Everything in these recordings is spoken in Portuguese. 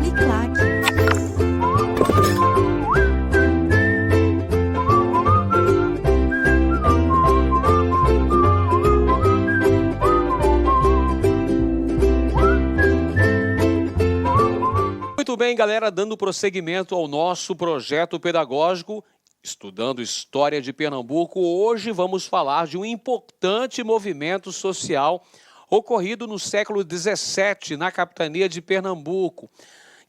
Uniclac. Muito bem, galera, dando prosseguimento ao nosso projeto pedagógico, estudando História de Pernambuco, hoje vamos falar de um importante movimento social ocorrido no século XVII, na capitania de Pernambuco,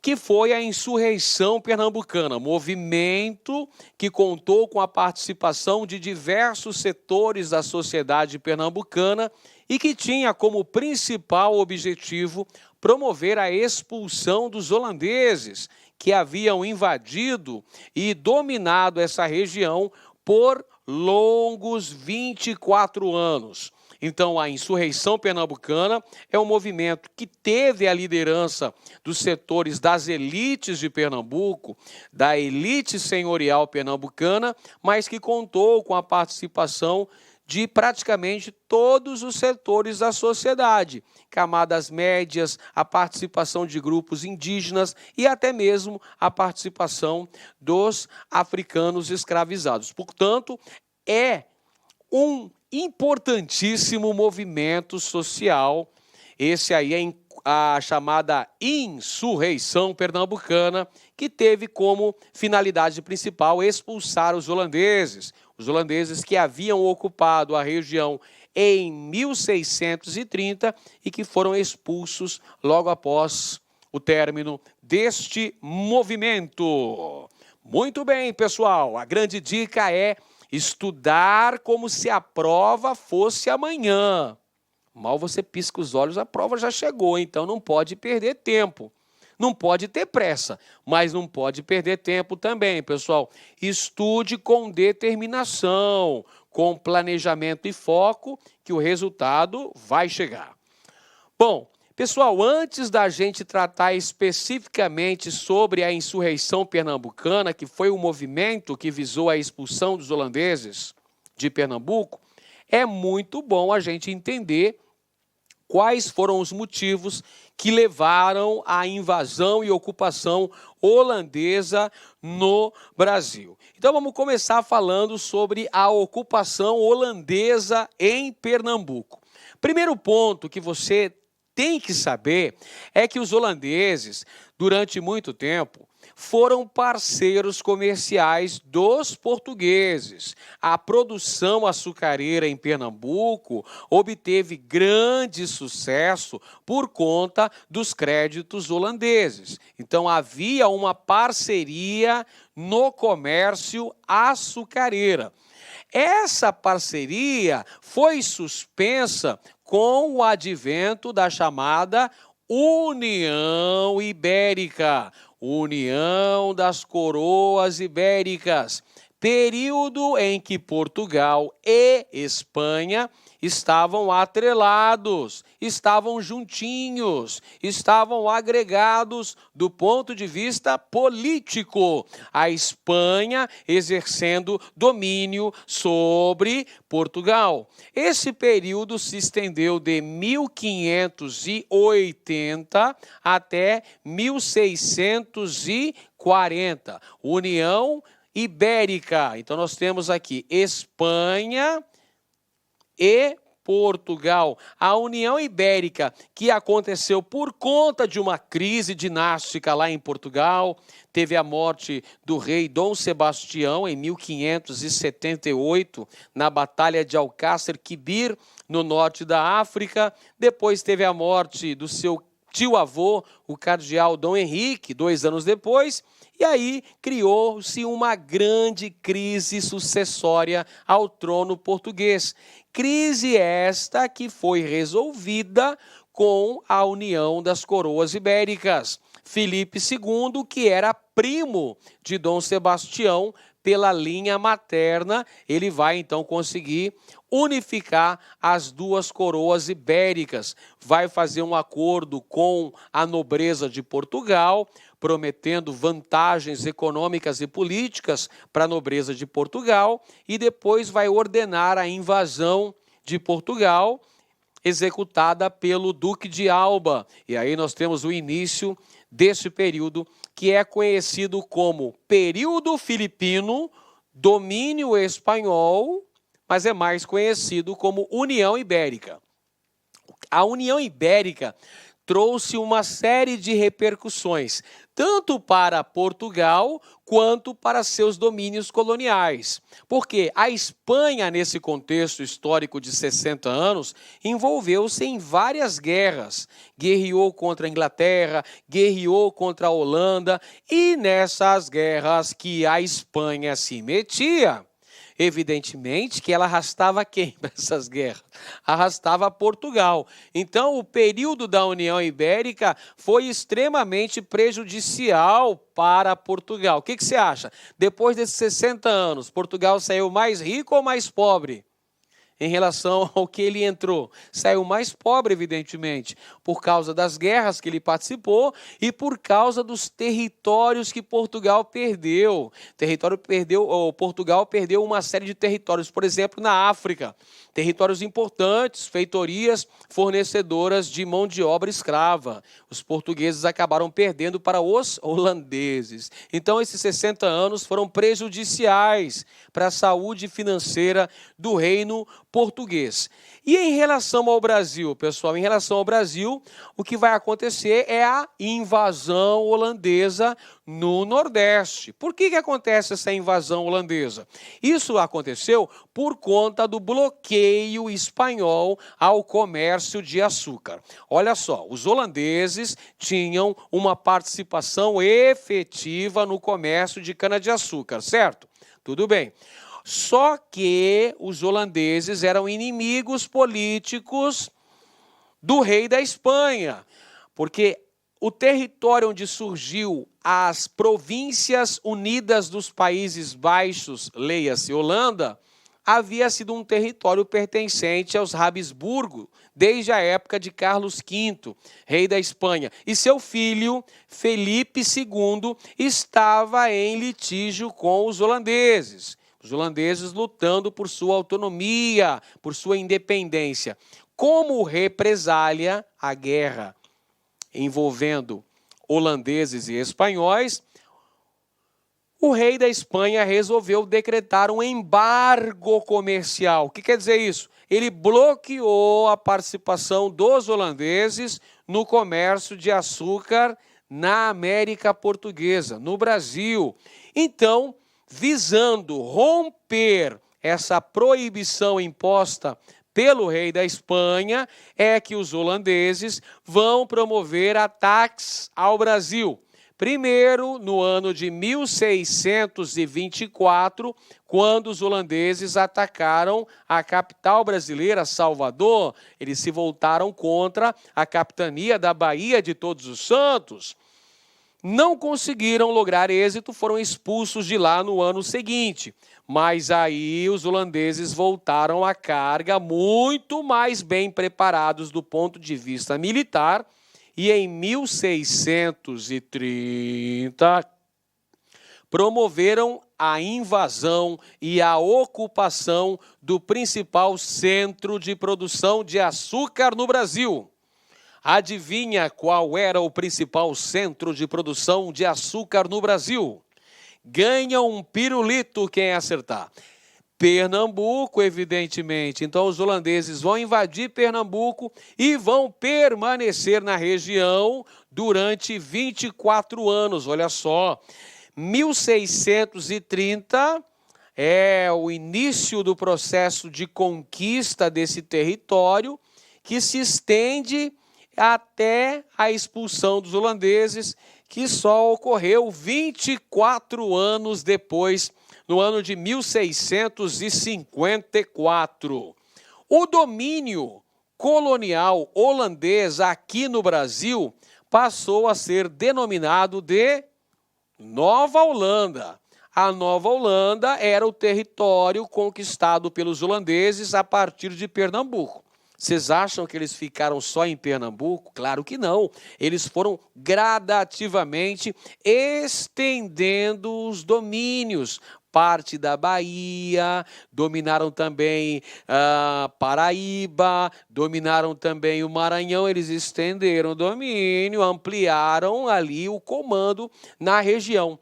que foi a Insurreição Pernambucana, movimento que contou com a participação de diversos setores da sociedade pernambucana e que tinha como principal objetivo promover a expulsão dos holandeses, que haviam invadido e dominado essa região por longos 24 anos. Então, a Insurreição Pernambucana é um movimento que teve a liderança dos setores das elites de Pernambuco, da elite senhorial pernambucana, mas que contou com a participação de praticamente todos os setores da sociedade, camadas médias, a participação de grupos indígenas e até mesmo a participação dos africanos escravizados. Portanto, é um importantíssimo movimento social, esse aí é a chamada Insurreição Pernambucana, que teve como finalidade principal expulsar os holandeses que haviam ocupado a região em 1630 e que foram expulsos logo após o término deste movimento. Muito bem, pessoal, a grande dica é estudar como se a prova fosse amanhã. Mal você pisca os olhos, a prova já chegou, então não pode perder tempo. Não pode ter pressa, mas não pode perder tempo também, pessoal. Estude com determinação, com planejamento e foco, que o resultado vai chegar. Bom, pessoal, antes da gente tratar especificamente sobre a Insurreição Pernambucana, que foi um movimento que visou a expulsão dos holandeses de Pernambuco, é muito bom a gente entender quais foram os motivos que levaram à invasão e ocupação holandesa no Brasil. Então vamos começar falando sobre a ocupação holandesa em Pernambuco. Primeiro ponto que você tem que saber é que os holandeses, durante muito tempo, foram parceiros comerciais dos portugueses. A produção açucareira em Pernambuco obteve grande sucesso por conta dos créditos holandeses. Então, havia uma parceria no comércio açucareira. Essa parceria foi suspensa com o advento da chamada União Ibérica, União das Coroas Ibéricas, período em que Portugal e Espanha estavam atrelados, estavam juntinhos, estavam agregados do ponto de vista político. A Espanha exercendo domínio sobre Portugal. Esse período se estendeu de 1580 até 1640. União Ibérica. Então nós temos aqui Espanha e Portugal. A União Ibérica, que aconteceu por conta de uma crise dinástica lá em Portugal, teve a morte do rei Dom Sebastião em 1578, na Batalha de Alcácer Quibir, no norte da África. Depois teve a morte do seu tio-avô, o cardeal Dom Henrique, 2 anos depois. E aí criou-se uma grande crise sucessória ao trono português. Crise esta que foi resolvida com a união das coroas ibéricas. Filipe II, que era primo de Dom Sebastião, pela linha materna, ele vai então conseguir unificar as duas coroas ibéricas. Vai fazer um acordo com a nobreza de Portugal, prometendo vantagens econômicas e políticas para a nobreza de Portugal, e depois vai ordenar a invasão de Portugal, executada pelo Duque de Alba. E aí nós temos o início desse período, que é conhecido como período filipino, domínio espanhol, mas é mais conhecido como União Ibérica. A União Ibérica trouxe uma série de repercussões, tanto para Portugal quanto para seus domínios coloniais. Porque a Espanha, nesse contexto histórico de 60 anos, envolveu-se em várias guerras. Guerreou contra a Inglaterra, guerreou contra a Holanda, e nessas guerras que a Espanha se metia, evidentemente que ela arrastava quem para essas guerras? Arrastava Portugal. Então, o período da União Ibérica foi extremamente prejudicial para Portugal. O que você acha? Depois desses 60 anos, Portugal saiu mais rico ou mais pobre? Em relação ao que ele entrou, saiu mais pobre, evidentemente, por causa das guerras que ele participou e por causa dos territórios que Portugal perdeu. Portugal perdeu uma série de territórios, por exemplo, na África. Territórios importantes, feitorias fornecedoras de mão de obra escrava. Os portugueses acabaram perdendo para os holandeses. Então, esses 60 anos foram prejudiciais para a saúde financeira do reino português. E em relação ao Brasil, pessoal, em relação ao Brasil, o que vai acontecer é a invasão holandesa no Nordeste. Por que acontece essa invasão holandesa? Isso aconteceu por conta do bloqueio espanhol ao comércio de açúcar. Olha só, os holandeses tinham uma participação efetiva no comércio de cana-de-açúcar, certo? Tudo bem. Só que os holandeses eram inimigos políticos do rei da Espanha, porque o território onde surgiu as Províncias Unidas dos Países Baixos, leia-se Holanda, havia sido um território pertencente aos Habsburgo, desde a época de Carlos V, rei da Espanha. E seu filho, Felipe II, estava em litígio com os holandeses. Os holandeses lutando por sua autonomia, por sua independência. Como represália à guerra envolvendo holandeses e espanhóis, o rei da Espanha resolveu decretar um embargo comercial. O que quer dizer isso? Ele bloqueou a participação dos holandeses no comércio de açúcar na América Portuguesa, no Brasil. Então, visando romper essa proibição imposta pelo rei da Espanha, é que os holandeses vão promover ataques ao Brasil. Primeiro, no ano de 1624, quando os holandeses atacaram a capital brasileira, Salvador, eles se voltaram contra a capitania da Baía de Todos os Santos. Não conseguiram lograr êxito, foram expulsos de lá no ano seguinte. Mas aí os holandeses voltaram à carga muito mais bem preparados do ponto de vista militar e em 1630 promoveram a invasão e a ocupação do principal centro de produção de açúcar no Brasil. Adivinha qual era o principal centro de produção de açúcar no Brasil? Ganha um pirulito quem acertar. Pernambuco, evidentemente. Então, os holandeses vão invadir Pernambuco e vão permanecer na região durante 24 anos. Olha só, 1630 é o início do processo de conquista desse território, que se estende até a expulsão dos holandeses, que só ocorreu 24 anos depois, no ano de 1654. O domínio colonial holandês aqui no Brasil passou a ser denominado de Nova Holanda. A Nova Holanda era o território conquistado pelos holandeses a partir de Pernambuco. Vocês acham que eles ficaram só em Pernambuco? Claro que não. Eles foram gradativamente estendendo os domínios parte da Bahia, dominaram também Paraíba, dominaram também o Maranhão. Eles estenderam o domínio, ampliaram ali o comando na região.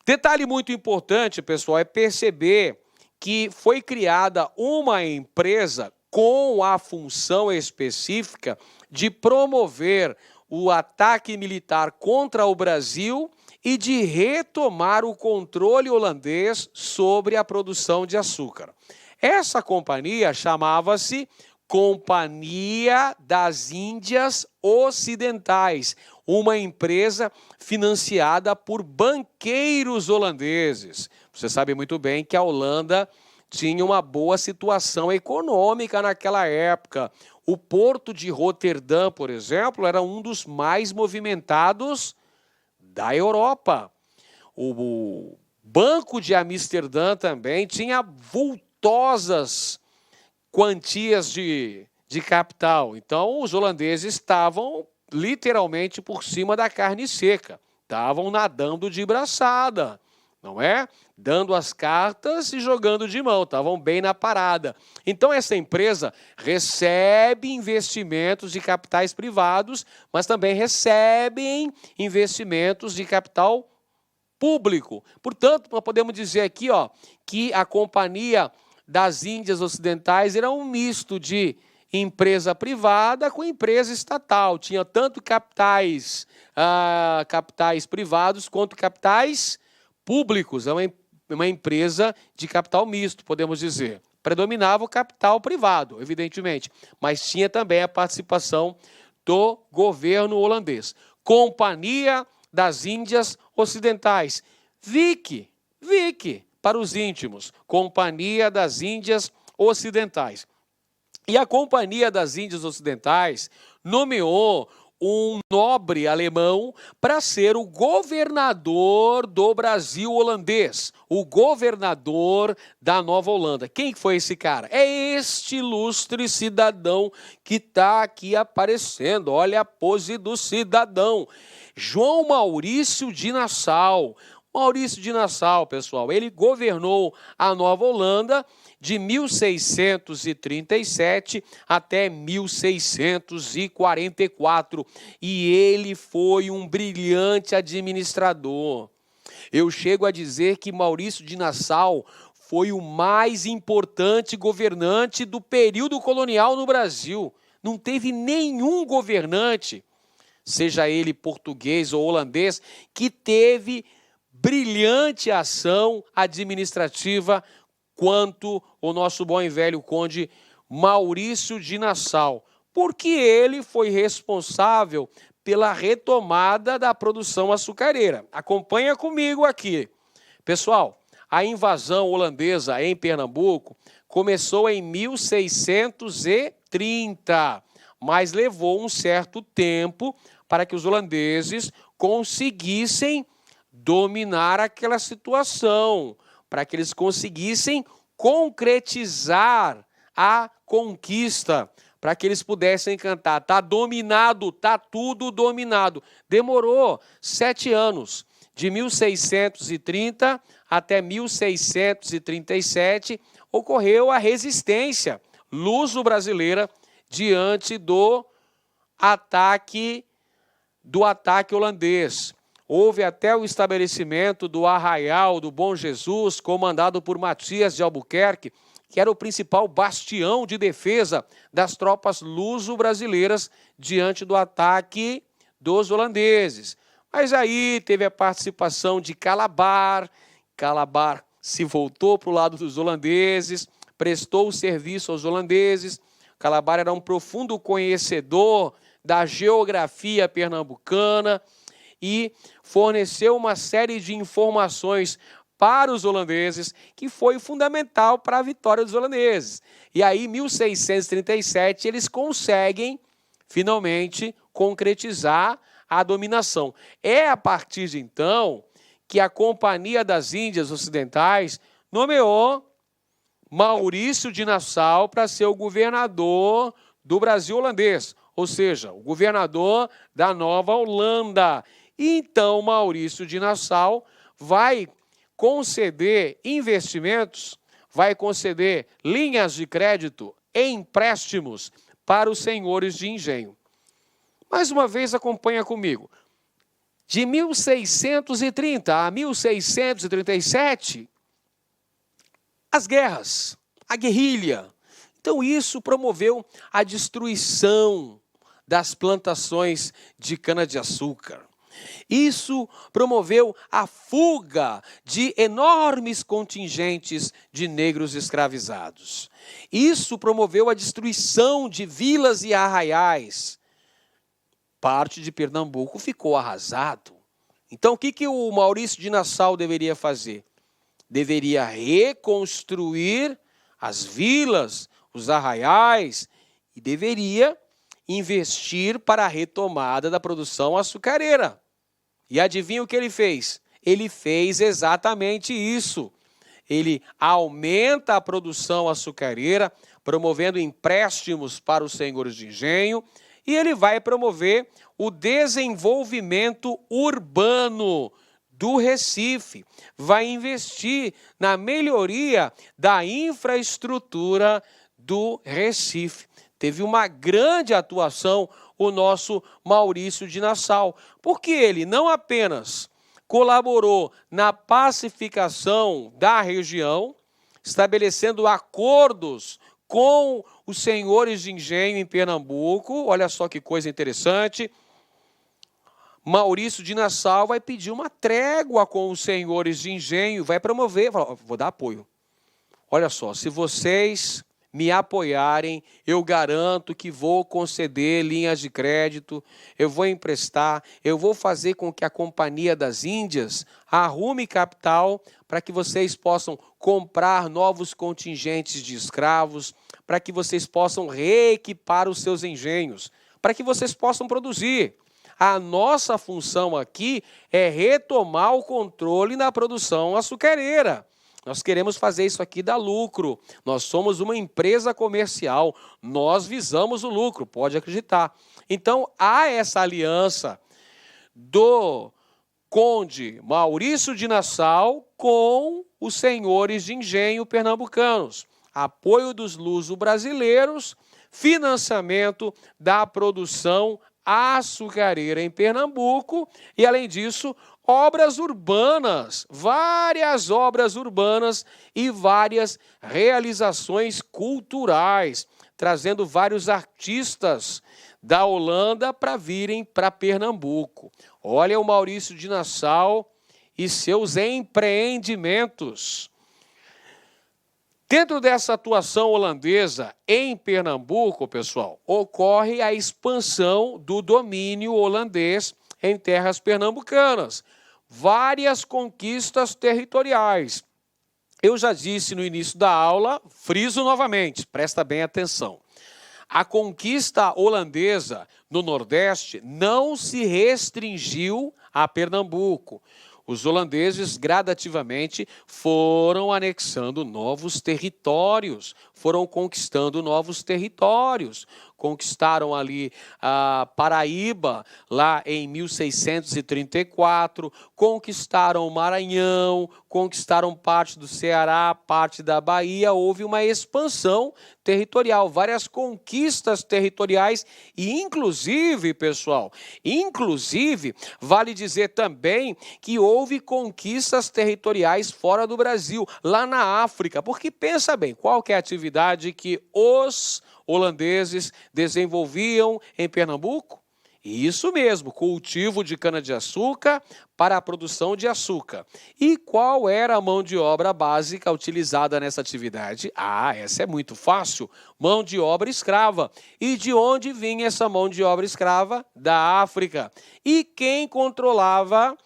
Detalhe muito importante, pessoal, é perceber que foi criada uma empresa com a função específica de promover o ataque militar contra o Brasil e de retomar o controle holandês sobre a produção de açúcar. Essa companhia chamava-se Companhia das Índias Ocidentais, uma empresa financiada por banqueiros holandeses. Você sabe muito bem que a Holanda tinha uma boa situação econômica naquela época. O porto de Roterdã, por exemplo, era um dos mais movimentados da Europa. O Banco de Amsterdã também tinha vultosas quantias de capital. Então, os holandeses estavam literalmente por cima da carne seca. Estavam nadando de braçada, não é? Dando as cartas e jogando de mão, estavam bem na parada. Então, essa empresa recebe investimentos de capitais privados, mas também recebe investimentos de capital público. Portanto, nós podemos dizer aqui, que a Companhia das Índias Ocidentais era um misto de empresa privada com empresa estatal. Tinha tanto capitais privados quanto capitais públicos. É uma empresa de capital misto, podemos dizer. Predominava o capital privado, evidentemente, mas tinha também a participação do governo holandês. Companhia das Índias Ocidentais. VIC, para os íntimos. Companhia das Índias Ocidentais. E a Companhia das Índias Ocidentais nomeou um nobre alemão para ser o governador do Brasil holandês, o governador da Nova Holanda. Quem foi esse cara? É este ilustre cidadão que está aqui aparecendo. Olha a pose do cidadão. João Maurício de Nassau. Maurício de Nassau, pessoal, ele governou a Nova Holanda de 1637 até 1644 e ele foi um brilhante administrador. Eu chego a dizer que Maurício de Nassau foi o mais importante governante do período colonial no Brasil. Não teve nenhum governante, seja ele português ou holandês, que teve brilhante ação administrativa quanto o nosso bom e velho conde Maurício de Nassau, porque ele foi responsável pela retomada da produção açucareira. Acompanha comigo aqui. Pessoal, a invasão holandesa em Pernambuco começou em 1630, mas levou um certo tempo para que os holandeses conseguissem dominar aquela situação, para que eles conseguissem concretizar a conquista, para que eles pudessem cantar, está dominado, está tudo dominado. Demorou 7 anos, de 1630 até 1637, ocorreu a resistência luso-brasileira diante do ataque holandês. Houve até o estabelecimento do Arraial do Bom Jesus, comandado por Matias de Albuquerque, que era o principal bastião de defesa das tropas luso-brasileiras diante do ataque dos holandeses. Mas aí teve a participação de Calabar. Calabar se voltou para o lado dos holandeses, prestou serviço aos holandeses. Calabar era um profundo conhecedor da geografia pernambucana e forneceu uma série de informações para os holandeses que foi fundamental para a vitória dos holandeses. E aí, em 1637, eles conseguem, finalmente, concretizar a dominação. É a partir de então que a Companhia das Índias Ocidentais nomeou Maurício de Nassau para ser o governador do Brasil holandês, ou seja, o governador da Nova Holanda. E então Maurício de Nassau vai conceder investimentos, vai conceder linhas de crédito, empréstimos para os senhores de engenho. Mais uma vez, acompanha comigo. De 1630 a 1637, as guerras, a guerrilha. Então isso promoveu a destruição das plantações de cana-de-açúcar. Isso promoveu a fuga de enormes contingentes de negros escravizados. Isso promoveu a destruição de vilas e arraiais. Parte de Pernambuco ficou arrasado. Então, o que o Maurício de Nassau deveria fazer? Deveria reconstruir as vilas, os arraiais, e deveria investir para a retomada da produção açucareira. E adivinha o que ele fez? Ele fez exatamente isso. Ele aumenta a produção açucareira, promovendo empréstimos para os senhores de engenho, e ele vai promover o desenvolvimento urbano do Recife. Vai investir na melhoria da infraestrutura do Recife. Teve uma grande atuação o nosso Maurício de Nassau, porque ele não apenas colaborou na pacificação da região, estabelecendo acordos com os senhores de engenho em Pernambuco. Olha só que coisa interessante. Maurício de Nassau vai pedir uma trégua com os senhores de engenho, vai promover, vou dar apoio. Olha só, se vocês me apoiarem, eu garanto que vou conceder linhas de crédito, eu vou emprestar, eu vou fazer com que a Companhia das Índias arrume capital para que vocês possam comprar novos contingentes de escravos, para que vocês possam reequipar os seus engenhos, para que vocês possam produzir. A nossa função aqui é retomar o controle na produção açucareira. Nós queremos fazer isso aqui dar lucro. Nós somos uma empresa comercial. Nós visamos o lucro, pode acreditar. Então, há essa aliança do conde Maurício de Nassau com os senhores de engenho pernambucanos. Apoio dos luso-brasileiros, financiamento da produção açucareira em Pernambuco e, além disso, obras urbanas, várias obras urbanas e várias realizações culturais, trazendo vários artistas da Holanda para virem para Pernambuco. Olha o Maurício de Nassau e seus empreendimentos. Dentro dessa atuação holandesa em Pernambuco, pessoal, ocorre a expansão do domínio holandês em terras pernambucanas. Várias conquistas territoriais. Eu já disse no início da aula, friso novamente, presta bem atenção. A conquista holandesa no Nordeste não se restringiu a Pernambuco. Os holandeses gradativamente foram anexando novos territórios, foram conquistando novos territórios. Conquistaram ali a Paraíba, lá em 1634, conquistaram o Maranhão, conquistaram parte do Ceará, parte da Bahia. Houve uma expansão territorial, várias conquistas territoriais e, inclusive, pessoal, vale dizer também que houve conquistas territoriais fora do Brasil, lá na África, porque pensa bem, qual que é a atividade que os holandeses desenvolviam em Pernambuco? Isso mesmo, cultivo de cana-de-açúcar para a produção de açúcar. E qual era a mão de obra básica utilizada nessa atividade? Essa é muito fácil, mão de obra escrava. E de onde vinha essa mão de obra escrava? Da África. E quem controlava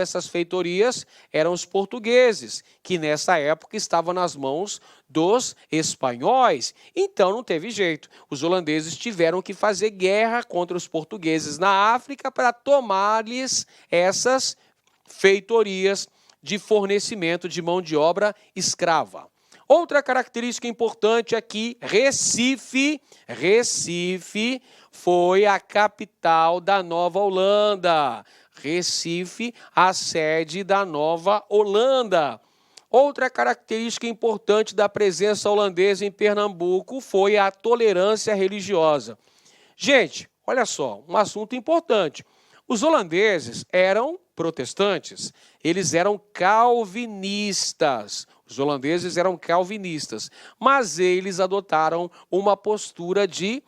essas feitorias eram os portugueses, que nessa época estavam nas mãos dos espanhóis. Então não teve jeito. Os holandeses tiveram que fazer guerra contra os portugueses na África para tomar-lhes essas feitorias de fornecimento de mão de obra escrava. Outra característica importante é que Recife foi a capital da Nova Holanda. Recife, a sede da Nova Holanda. Outra característica importante da presença holandesa em Pernambuco foi a tolerância religiosa. Gente, olha só, um assunto importante. Os holandeses eram protestantes, eles eram calvinistas. Os holandeses eram calvinistas, mas eles adotaram uma postura de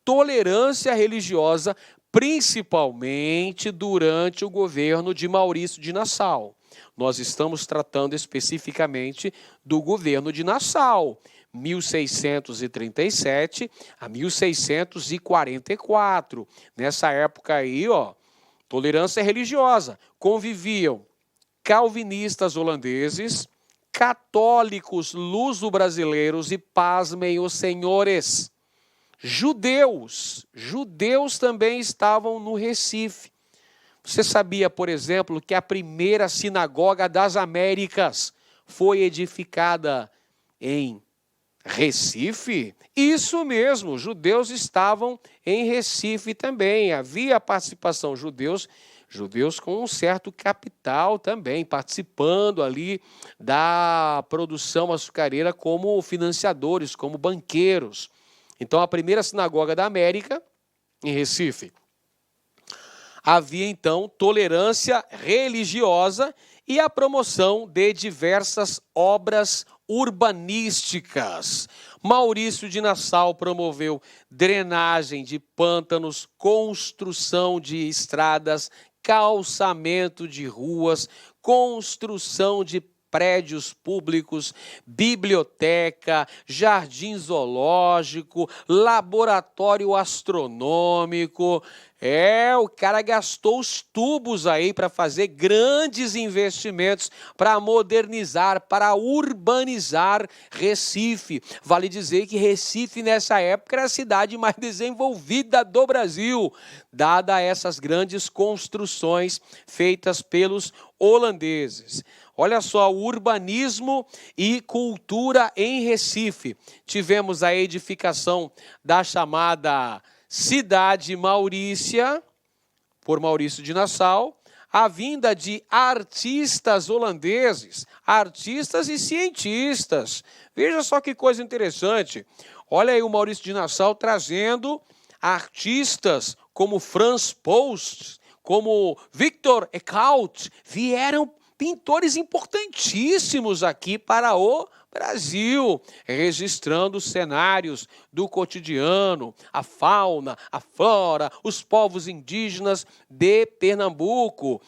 tolerância religiosa, principalmente durante o governo de Maurício de Nassau. Nós estamos tratando especificamente do governo de Nassau, 1637 a 1644. Nessa época aí, tolerância religiosa. Conviviam calvinistas holandeses, católicos luso-brasileiros e, pasmem os senhores, judeus. Judeus também estavam no Recife. Você sabia, por exemplo, que a primeira sinagoga das Américas foi edificada em Recife? Isso mesmo, judeus estavam em Recife também. Havia participação judeus com um certo capital também, participando ali da produção açucareira como financiadores, como banqueiros. Então, a primeira sinagoga da América, em Recife. Havia, então, tolerância religiosa e a promoção de diversas obras urbanísticas. Maurício de Nassau promoveu drenagem de pântanos, construção de estradas, calçamento de ruas, construção de prédios públicos, biblioteca, jardim zoológico, laboratório astronômico. O cara gastou os tubos aí para fazer grandes investimentos, para modernizar, para urbanizar Recife. Vale dizer que Recife, nessa época, era a cidade mais desenvolvida do Brasil, dada essas grandes construções feitas pelos holandeses. Olha só, o urbanismo e cultura em Recife. Tivemos a edificação da chamada Cidade Maurícia, por Maurício de Nassau, a vinda de artistas holandeses, artistas e cientistas. Veja só que coisa interessante. Olha aí o Maurício de Nassau trazendo artistas como Frans Post, como Victor Eckhout, vieram pintores importantíssimos aqui para o Brasil, registrando cenários do cotidiano, a fauna, a flora, os povos indígenas de Pernambuco.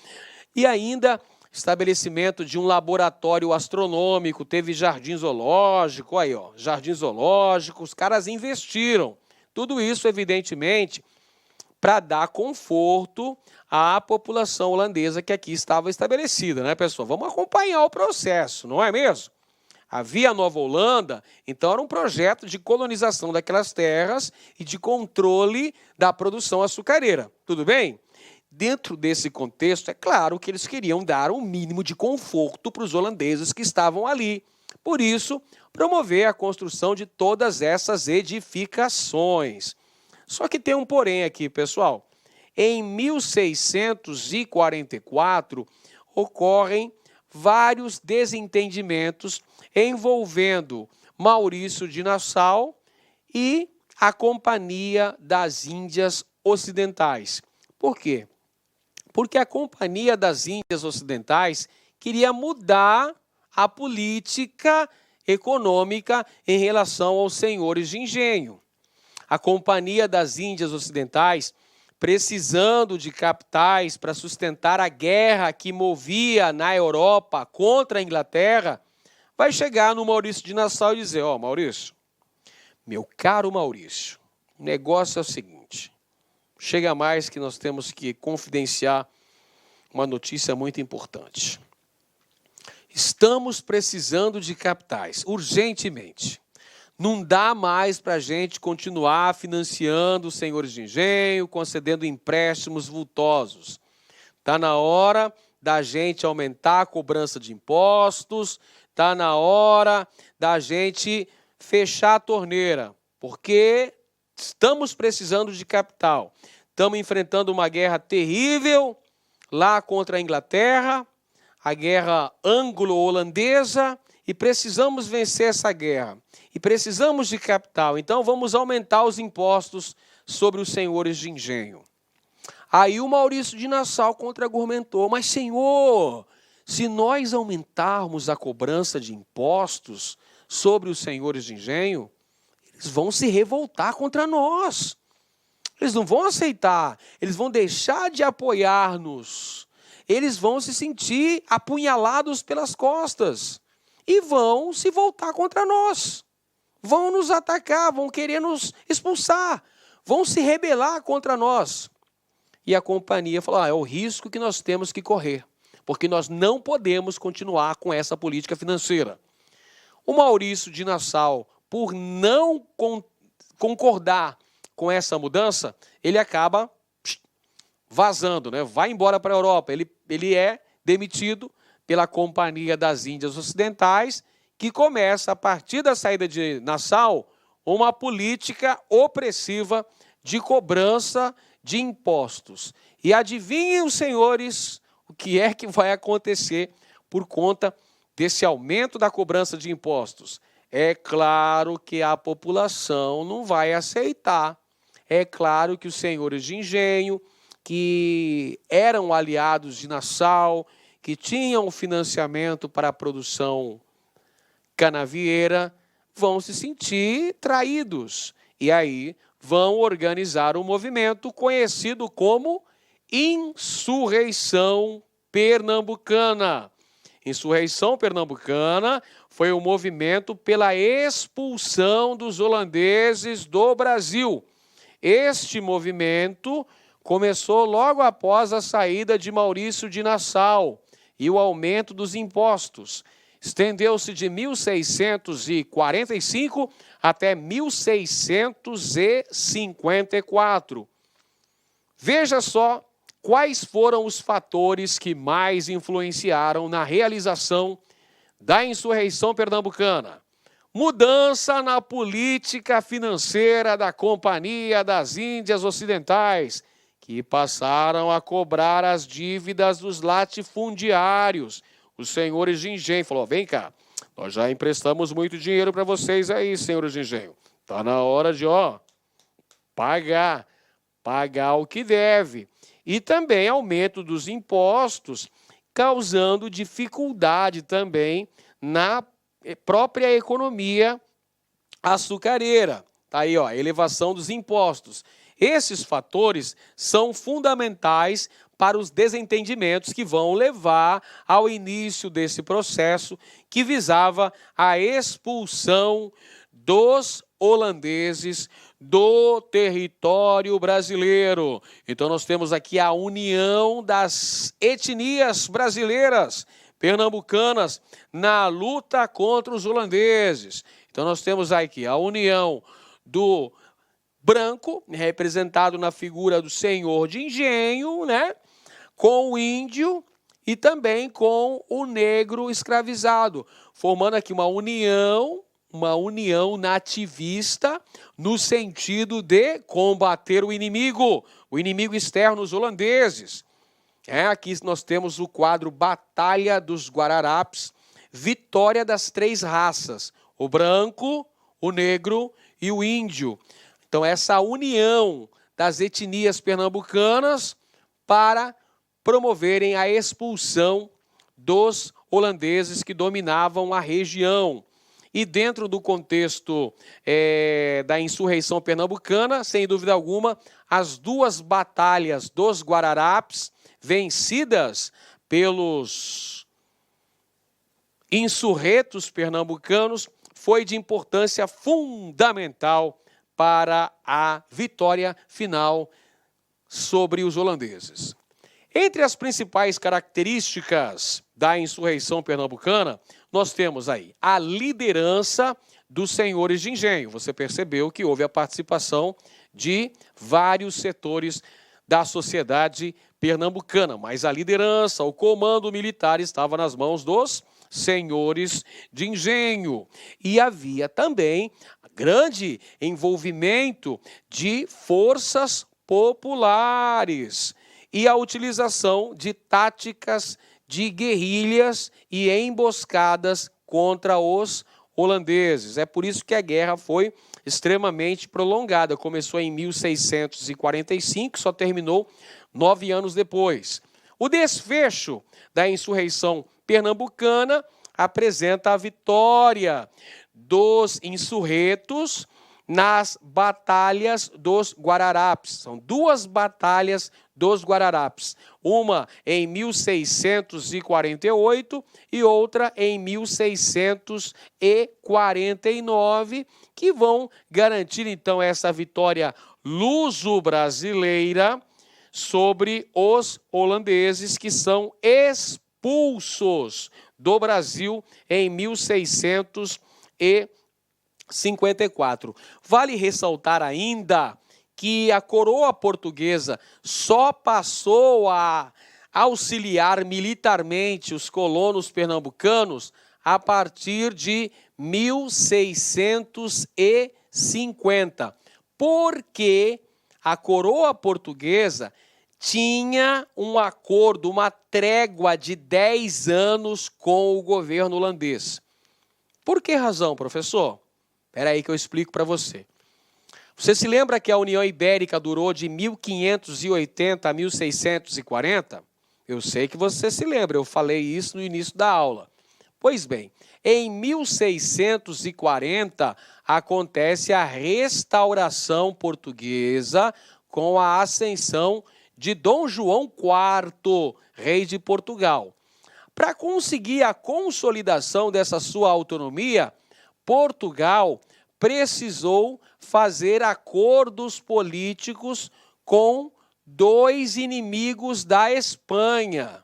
E ainda estabelecimento de um laboratório astronômico, teve jardim zoológico, jardim zoológico, os caras investiram. Tudo isso, evidentemente, para dar conforto à população holandesa que aqui estava estabelecida, né, pessoal? Vamos acompanhar o processo, não é mesmo? Havia a Nova Holanda, então era um projeto de colonização daquelas terras e de controle da produção açucareira, tudo bem? Dentro desse contexto, é claro que eles queriam dar um mínimo de conforto para os holandeses que estavam ali. Por isso, promover a construção de todas essas edificações. Só que tem um porém aqui, pessoal. Em 1644, ocorrem vários desentendimentos envolvendo Maurício de Nassau e a Companhia das Índias Ocidentais. Por quê? Porque a Companhia das Índias Ocidentais queria mudar a política econômica em relação aos senhores de engenho. A Companhia das Índias Ocidentais, precisando de capitais para sustentar a guerra que movia na Europa contra a Inglaterra, vai chegar no Maurício de Nassau e dizer: Maurício, meu caro Maurício, o negócio é o seguinte, chega mais que nós temos que confidenciar uma notícia muito importante. Estamos precisando de capitais, urgentemente. Não dá mais para a gente continuar financiando os senhores de engenho, concedendo empréstimos vultosos. Está na hora da gente aumentar a cobrança de impostos, está na hora da gente fechar a torneira, porque estamos precisando de capital. Estamos enfrentando uma guerra terrível, lá contra a Inglaterra, a guerra anglo-holandesa, e precisamos vencer essa guerra. E precisamos de capital, então vamos aumentar os impostos sobre os senhores de engenho. Aí o Maurício de Nassau contra-argumentou: mas senhor, se nós aumentarmos a cobrança de impostos sobre os senhores de engenho, eles vão se revoltar contra nós. Eles não vão aceitar, eles vão deixar de apoiar-nos. Eles vão se sentir apunhalados pelas costas e vão se voltar contra nós. Vão nos atacar, vão querer nos expulsar, vão se rebelar contra nós. E a companhia falou: é o risco que nós temos que correr, porque nós não podemos continuar com essa política financeira. O Maurício de Nassau, por não concordar com essa mudança, ele acaba vazando, né? Vai embora para a Europa. Ele é demitido pela Companhia das Índias Ocidentais, que começa, a partir da saída de Nassau, uma política opressiva de cobrança de impostos. E adivinhem os senhores o que é que vai acontecer por conta desse aumento da cobrança de impostos. É claro que a população não vai aceitar. É claro que os senhores de engenho, que eram aliados de Nassau, que tinham financiamento para a produção canavieira, vão se sentir traídos. E aí vão organizar um movimento conhecido como Insurreição Pernambucana. Insurreição Pernambucana foi um movimento pela expulsão dos holandeses do Brasil. Este movimento começou logo após a saída de Maurício de Nassau e o aumento dos impostos. Estendeu-se de 1645 até 1654. Veja só quais foram os fatores que mais influenciaram na realização da insurreição pernambucana. Mudança na política financeira da Companhia das Índias Ocidentais, que passaram a cobrar as dívidas dos latifundiários. Os senhores de engenho falaram: vem cá, nós já emprestamos muito dinheiro para vocês aí, senhores de engenho. Está na hora de pagar o que deve. E também aumento dos impostos, causando dificuldade também na própria economia açucareira. Está aí, elevação dos impostos. Esses fatores são fundamentais para os desentendimentos que vão levar ao início desse processo que visava a expulsão dos holandeses do território brasileiro. Então nós temos aqui a união das etnias brasileiras, pernambucanas, na luta contra os holandeses. Então nós temos aqui a união do branco, representado na figura do senhor de engenho, né, com o índio e também com o negro escravizado, formando aqui uma união nativista no sentido de combater o inimigo externo, os holandeses. Aqui nós temos o quadro Batalha dos Guararapes, vitória das três raças, o branco, o negro e o índio. Então, essa união das etnias pernambucanas para promoverem a expulsão dos holandeses que dominavam a região. E dentro do contexto da insurreição pernambucana, sem dúvida alguma, as duas batalhas dos Guararapes, vencidas pelos insurretos pernambucanos, foi de importância fundamental para a vitória final sobre os holandeses. Entre as principais características da insurreição pernambucana, nós temos aí a liderança dos senhores de engenho. Você percebeu que houve a participação de vários setores da sociedade pernambucana, mas a liderança, o comando militar estava nas mãos dos senhores de engenho. E havia também grande envolvimento de forças populares. e a utilização de táticas de guerrilhas e emboscadas contra os holandeses. É por isso que a guerra foi extremamente prolongada. Começou em 1645, só terminou 9 anos depois. O desfecho da insurreição pernambucana apresenta a vitória dos insurretos nas batalhas dos Guararapes. São 2 batalhas dos Guararapes. Uma em 1648 e outra em 1649, que vão garantir, então, essa vitória luso-brasileira sobre os holandeses, que são expulsos do Brasil em 1654. Vale ressaltar ainda que a coroa portuguesa só passou a auxiliar militarmente os colonos pernambucanos a partir de 1650, porque a coroa portuguesa tinha um acordo, uma trégua de 10 anos com o governo holandês. Por que razão, professor? Espera aí que eu explico para você. Você se lembra que a União Ibérica durou de 1580 a 1640? Eu sei que você se lembra, eu falei isso no início da aula. Pois bem, em 1640 acontece a restauração portuguesa com a ascensão de Dom João IV, rei de Portugal. Para conseguir a consolidação dessa sua autonomia, Portugal precisou fazer acordos políticos com 2 inimigos da Espanha.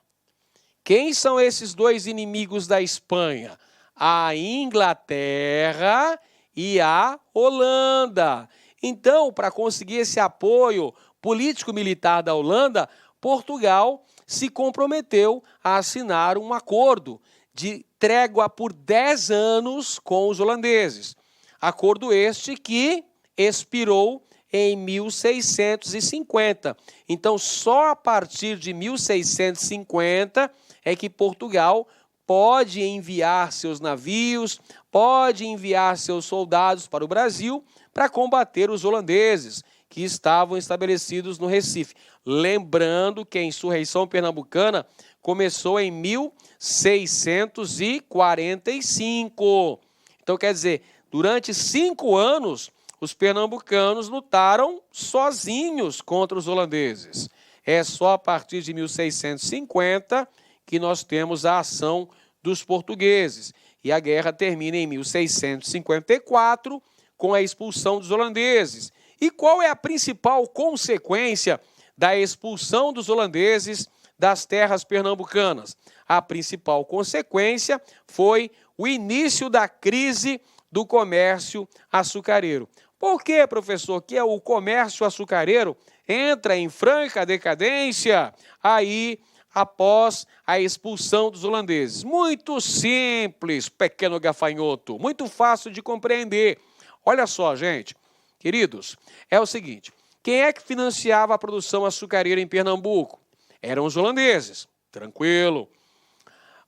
Quem são esses 2 inimigos da Espanha? A Inglaterra e a Holanda. Então, para conseguir esse apoio político-militar da Holanda, Portugal se comprometeu a assinar um acordo de trégua por 10 anos com os holandeses. Acordo este que expirou em 1650. Então, só a partir de 1650 é que Portugal pode enviar seus navios, pode enviar seus soldados para o Brasil para combater os holandeses que estavam estabelecidos no Recife. Lembrando que a insurreição pernambucana começou em 1645. Então, quer dizer, durante 5 anos, os pernambucanos lutaram sozinhos contra os holandeses. É só a partir de 1650 que nós temos a ação dos portugueses. E a guerra termina em 1654 com a expulsão dos holandeses. E qual é a principal consequência da expulsão dos holandeses das terras pernambucanas? A principal consequência foi o início da crise do comércio açucareiro. Por que, professor, que o comércio açucareiro entra em franca decadência aí após a expulsão dos holandeses? Muito simples, pequeno gafanhoto, muito fácil de compreender. Olha só, gente, queridos, é o seguinte, quem é que financiava a produção açucareira em Pernambuco? Eram os holandeses, tranquilo.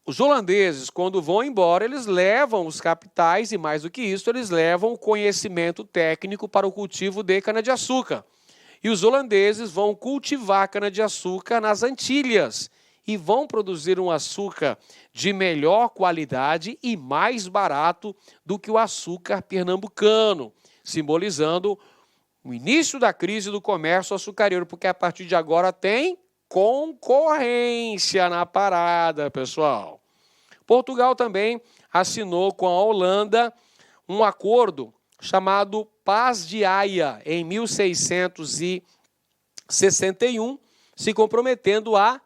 Os holandeses, quando vão embora, eles levam os capitais e, mais do que isso, eles levam o conhecimento técnico para o cultivo de cana-de-açúcar. E os holandeses vão cultivar cana-de-açúcar nas Antilhas e vão produzir um açúcar de melhor qualidade e mais barato do que o açúcar pernambucano, simbolizando o início da crise do comércio açucareiro, porque a partir de agora tem concorrência na parada, pessoal. Portugal também assinou com a Holanda um acordo chamado Paz de Haia, em 1661, se comprometendo a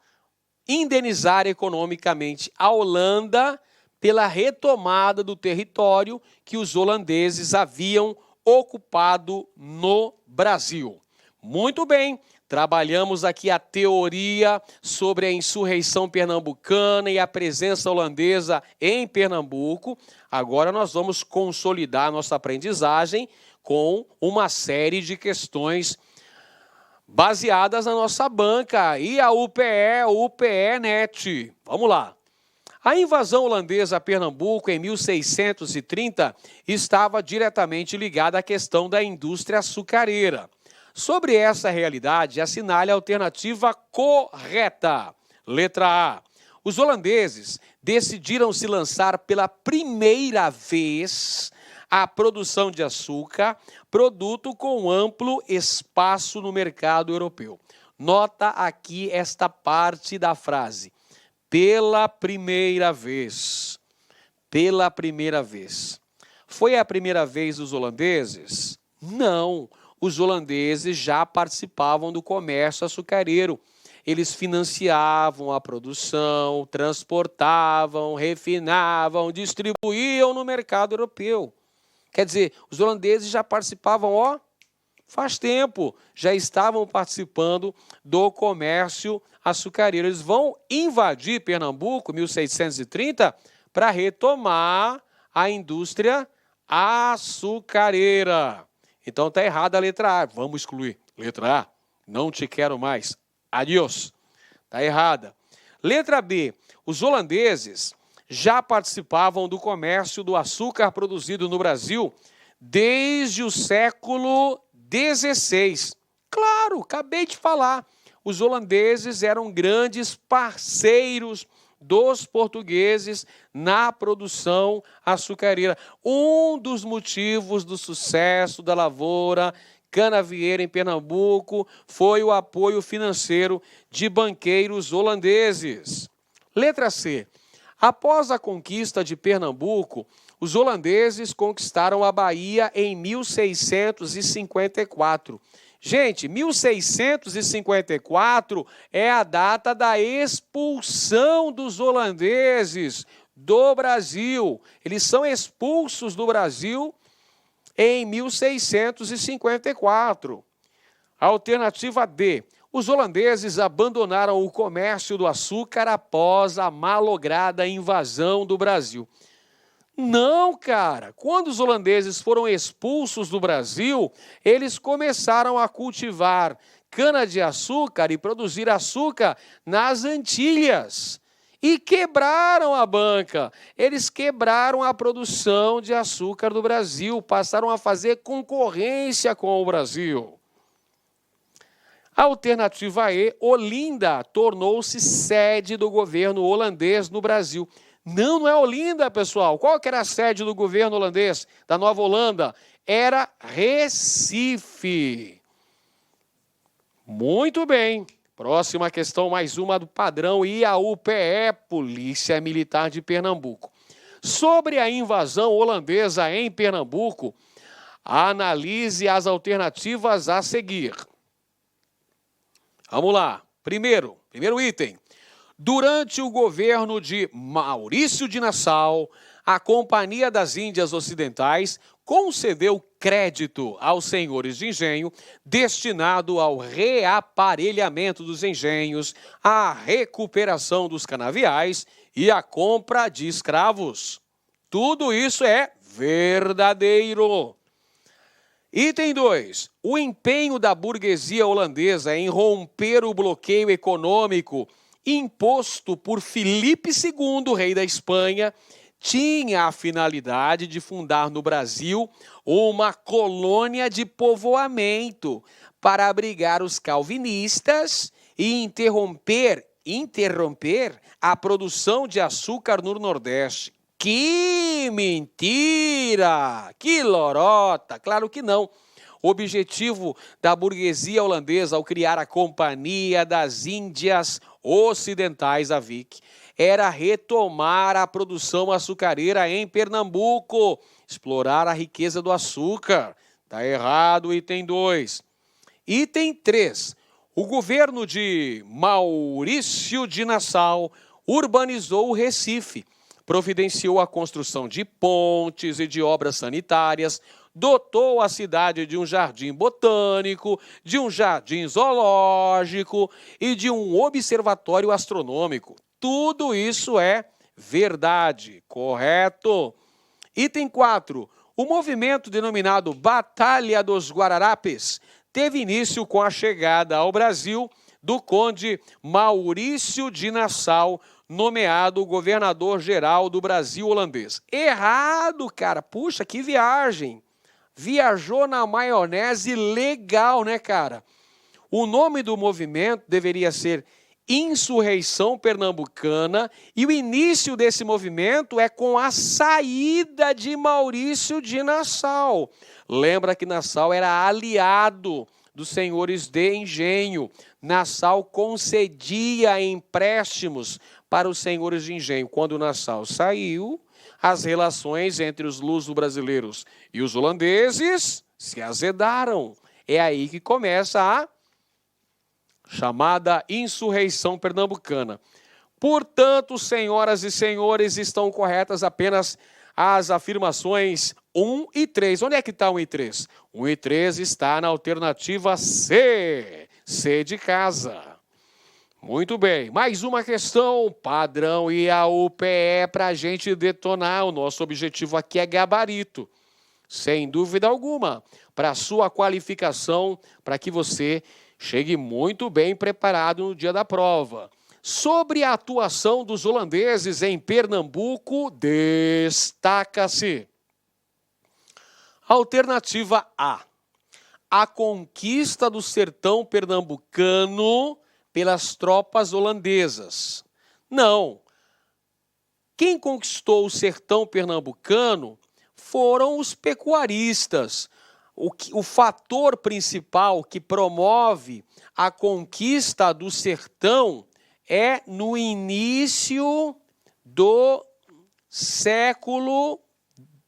indenizar economicamente a Holanda pela retomada do território que os holandeses haviam ocupado no Brasil. Muito bem, trabalhamos aqui a teoria sobre a insurreição pernambucana e a presença holandesa em Pernambuco. Agora nós vamos consolidar nossa aprendizagem com uma série de questões baseadas na nossa banca e a UPE Net. Vamos lá. A invasão holandesa a Pernambuco em 1630 estava diretamente ligada à questão da indústria açucareira. Sobre essa realidade, assinale a alternativa correta. Letra A. Os holandeses decidiram se lançar pela primeira vez à produção de açúcar, produto com amplo espaço no mercado europeu. Nota aqui esta parte da frase. Pela primeira vez. Pela primeira vez. Foi a primeira vez dos holandeses? Não. Os holandeses já participavam do comércio açucareiro. Eles financiavam a produção, transportavam, refinavam, distribuíam no mercado europeu. Quer dizer, os holandeses já participavam, faz tempo, já estavam participando do comércio açucareiro. Eles vão invadir Pernambuco, 1630, para retomar a indústria açucareira. Então está errada a letra A, vamos excluir. Letra A, não te quero mais. Adiós. Está errada. Letra B, os holandeses já participavam do comércio do açúcar produzido no Brasil desde o século XVI. Claro, acabei de falar. Os holandeses eram grandes parceiros dos portugueses na produção açucareira. Um dos motivos do sucesso da lavoura canavieira em Pernambuco foi o apoio financeiro de banqueiros holandeses. Letra C. Após a conquista de Pernambuco, os holandeses conquistaram a Bahia em 1654. Gente, 1654 é a data da expulsão dos holandeses do Brasil. Eles são expulsos do Brasil em 1654. Alternativa D. Os holandeses abandonaram o comércio do açúcar após a malograda invasão do Brasil. Não, cara. Quando os holandeses foram expulsos do Brasil, eles começaram a cultivar cana-de-açúcar e produzir açúcar nas Antilhas. E quebraram a banca. Eles quebraram a produção de açúcar do Brasil, passaram a fazer concorrência com o Brasil. Alternativa E, Olinda tornou-se sede do governo holandês no Brasil. Não é Olinda, pessoal. Qual que era a sede do governo holandês, da Nova Holanda? Era Recife. Muito bem. Próxima questão, mais uma do padrão IAUPE, Polícia Militar de Pernambuco. Sobre a invasão holandesa em Pernambuco, analise as alternativas a seguir. Vamos lá. Primeiro item. Durante o governo de Maurício de Nassau, a Companhia das Índias Ocidentais concedeu crédito aos senhores de engenho destinado ao reaparelhamento dos engenhos, à recuperação dos canaviais e à compra de escravos. Tudo isso é verdadeiro. Item 2. O empenho da burguesia holandesa em romper o bloqueio econômico imposto por Filipe II, rei da Espanha, tinha a finalidade de fundar no Brasil uma colônia de povoamento para abrigar os calvinistas e interromper a produção de açúcar no Nordeste. Que mentira! Que lorota! Claro que não. O objetivo da burguesia holandesa ao criar a Companhia das Índias Ocidentais, a VIC, era retomar a produção açucareira em Pernambuco, explorar a riqueza do açúcar. Está errado o item 2. Item 3. O governo de Maurício de Nassau urbanizou o Recife, providenciou a construção de pontes e de obras sanitárias, dotou a cidade de um jardim botânico, de um jardim zoológico e de um observatório astronômico. Tudo isso é verdade, correto? Item 4. O movimento denominado Batalha dos Guararapes teve início com a chegada ao Brasil do conde Maurício de Nassau, nomeado governador-geral do Brasil holandês. Errado, cara. Puxa, que viagem. Viajou na maionese legal, né, cara? O nome do movimento deveria ser Insurreição Pernambucana e o início desse movimento é com a saída de Maurício de Nassau. Lembra que Nassau era aliado dos senhores de engenho. Nassau concedia empréstimos para os senhores de engenho. Quando Nassau saiu, as relações entre os luso-brasileiros e os holandeses se azedaram. É aí que começa a chamada Insurreição Pernambucana. Portanto, senhoras e senhores, estão corretas apenas as afirmações 1 e 3. Onde é que está 1 e 3? 1 e 3 está na alternativa C. C de casa. Muito bem. Mais uma questão, padrão e a UPE para a gente detonar. O nosso objetivo aqui é gabarito. Sem dúvida alguma. Para a sua qualificação, para que você chegue muito bem preparado no dia da prova. Sobre a atuação dos holandeses em Pernambuco, destaca-se. Alternativa A. A conquista do sertão pernambucano pelas tropas holandesas. Não. Quem conquistou o sertão pernambucano foram os pecuaristas. O fator principal que promove a conquista do sertão é no início do século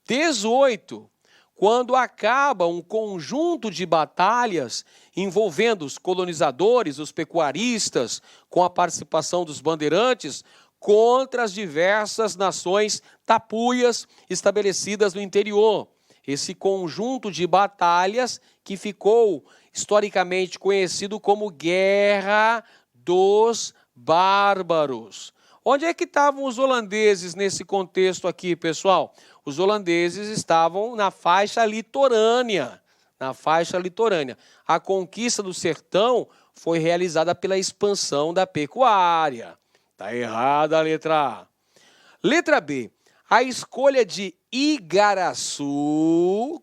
XVIII, quando acaba um conjunto de batalhas envolvendo os colonizadores, os pecuaristas, com a participação dos bandeirantes, contra as diversas nações tapuias estabelecidas no interior. Esse conjunto de batalhas que ficou historicamente conhecido como Guerra dos Bárbaros. Onde é que estavam os holandeses nesse contexto aqui, pessoal? Os holandeses estavam na faixa litorânea. A conquista do sertão foi realizada pela expansão da pecuária. Está errada a letra A. Letra B. A escolha de Igaraçu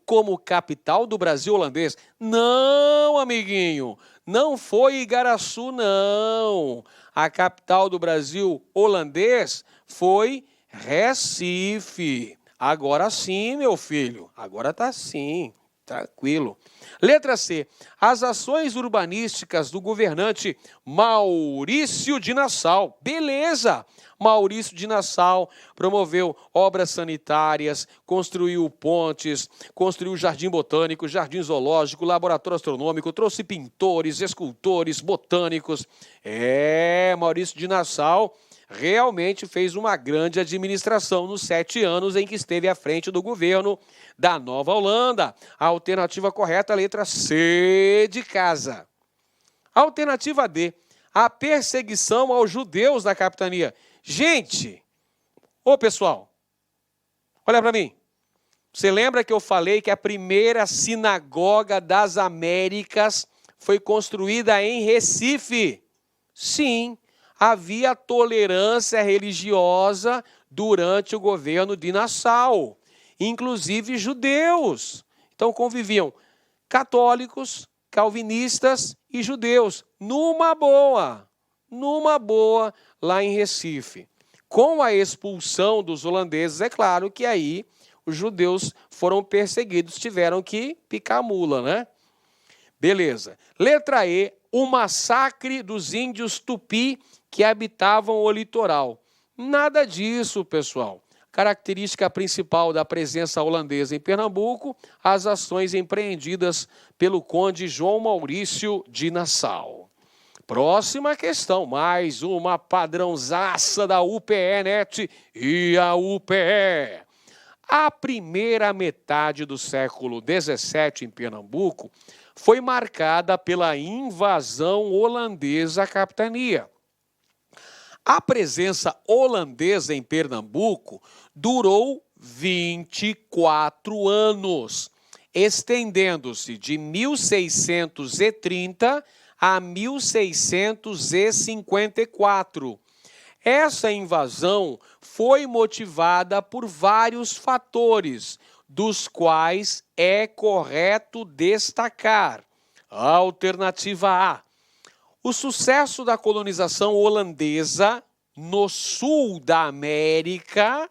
como capital do Brasil holandês. Não, amiguinho, não foi Igaraçu, não. A capital do Brasil holandês foi Recife. Agora sim, meu filho, agora tá sim, tranquilo. Letra C. As ações urbanísticas do governante Maurício de Nassau. Beleza! Maurício de Nassau promoveu obras sanitárias, construiu pontes, construiu jardim botânico, jardim zoológico, laboratório astronômico, trouxe pintores, escultores, botânicos. Maurício de Nassau realmente fez uma grande administração nos 7 anos em que esteve à frente do governo da Nova Holanda. A alternativa correta, a letra C de casa. Alternativa D, a perseguição aos judeus na capitania. Gente, pessoal, olha para mim. Você lembra que eu falei que a primeira sinagoga das Américas foi construída em Recife? Sim, havia tolerância religiosa durante o governo de Nassau, inclusive judeus. Então conviviam católicos, calvinistas e judeus, numa boa, lá em Recife. Com a expulsão dos holandeses, é claro que aí os judeus foram perseguidos, tiveram que picar a mula, né? Beleza. Letra E, o massacre dos índios tupi que habitavam o litoral. Nada disso, pessoal. Característica principal da presença holandesa em Pernambuco, as ações empreendidas pelo conde João Maurício de Nassau. Próxima questão, mais uma padrãozaça da UPE-NET e a UPE. A primeira metade do século XVII em Pernambuco foi marcada pela invasão holandesa à capitania. A presença holandesa em Pernambuco durou 24 anos. estendendo-se de 1630 a 1654. Essa invasão foi motivada por vários fatores, dos quais é correto destacar. Alternativa A: o sucesso da colonização holandesa no sul da América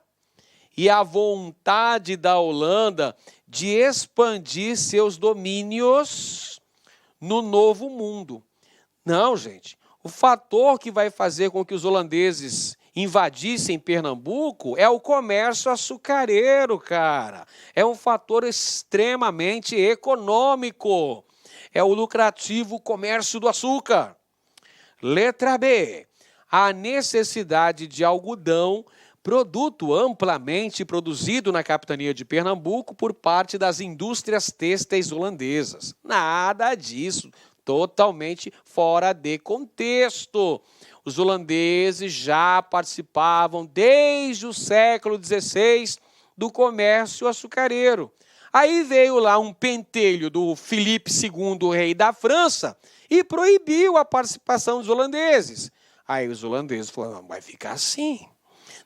e a vontade da Holanda de expandir seus domínios no Novo Mundo. Não, gente. O fator que vai fazer com que os holandeses invadissem Pernambuco é o comércio açucareiro, cara. É um fator extremamente econômico. É o lucrativo comércio do açúcar. Letra B: a necessidade de algodão, produto amplamente produzido na capitania de Pernambuco por parte das indústrias têxteis holandesas. Nada disso, totalmente fora de contexto. Os holandeses já participavam desde o século XVI do comércio açucareiro. Aí veio lá um pentelho do Filipe II, rei da França, e proibiu a participação dos holandeses. Aí os holandeses falaram: não vai ficar assim.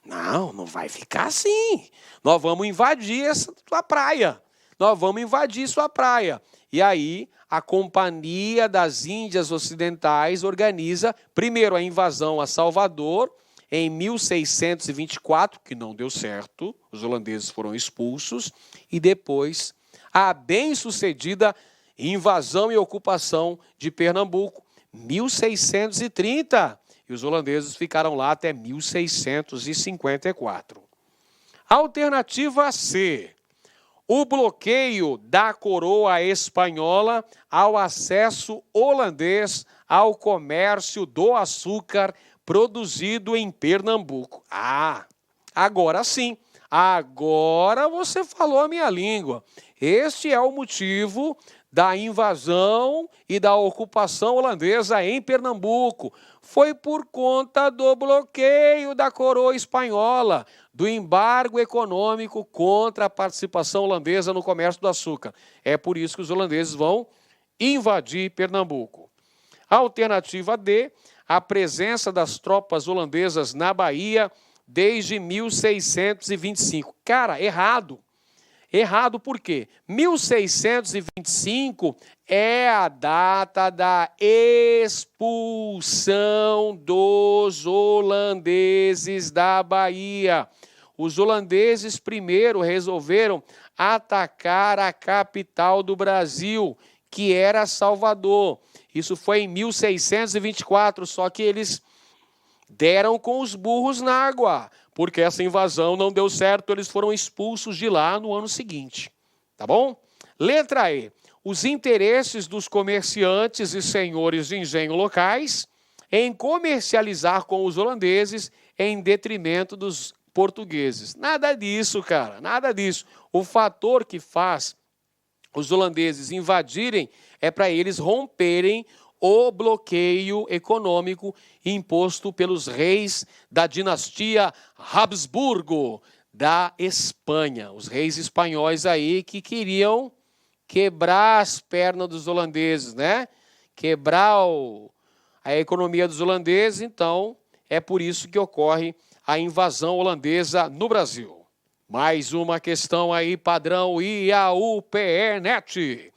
Não vai ficar assim. Nós vamos invadir essa sua praia. Nós vamos invadir sua praia. E aí a Companhia das Índias Ocidentais organiza primeiro a invasão a Salvador em 1624, que não deu certo, os holandeses foram expulsos, e depois a bem-sucedida invasão e ocupação de Pernambuco, 1630. E os holandeses ficaram lá até 1654. Alternativa C: o bloqueio da coroa espanhola ao acesso holandês ao comércio do açúcar produzido em Pernambuco. Agora sim, agora você falou a minha língua. Este é o motivo da invasão e da ocupação holandesa em Pernambuco. Foi por conta do bloqueio da coroa espanhola, do embargo econômico contra a participação holandesa no comércio do açúcar. É por isso que os holandeses vão invadir Pernambuco. Alternativa D: a presença das tropas holandesas na Bahia desde 1625. Cara, errado. Errado por quê? 1625 é a data da expulsão dos holandeses da Bahia. Os holandeses primeiro resolveram atacar a capital do Brasil, que era Salvador. Isso foi em 1624, só que eles deram com os burros na água, porque essa invasão não deu certo, eles foram expulsos de lá no ano seguinte. Tá bom? Letra E: os interesses dos comerciantes e senhores de engenho locais em comercializar com os holandeses em detrimento dos portugueses. Nada disso, cara, nada disso. O fator que faz os holandeses invadirem é para eles romperem o bloqueio econômico imposto pelos reis da dinastia Habsburgo da Espanha. Os reis espanhóis aí que queriam quebrar as pernas dos holandeses, né? Quebrar a economia dos holandeses, então é por isso que ocorre a invasão holandesa no Brasil. Mais uma questão aí, padrão IAU-PE-NET.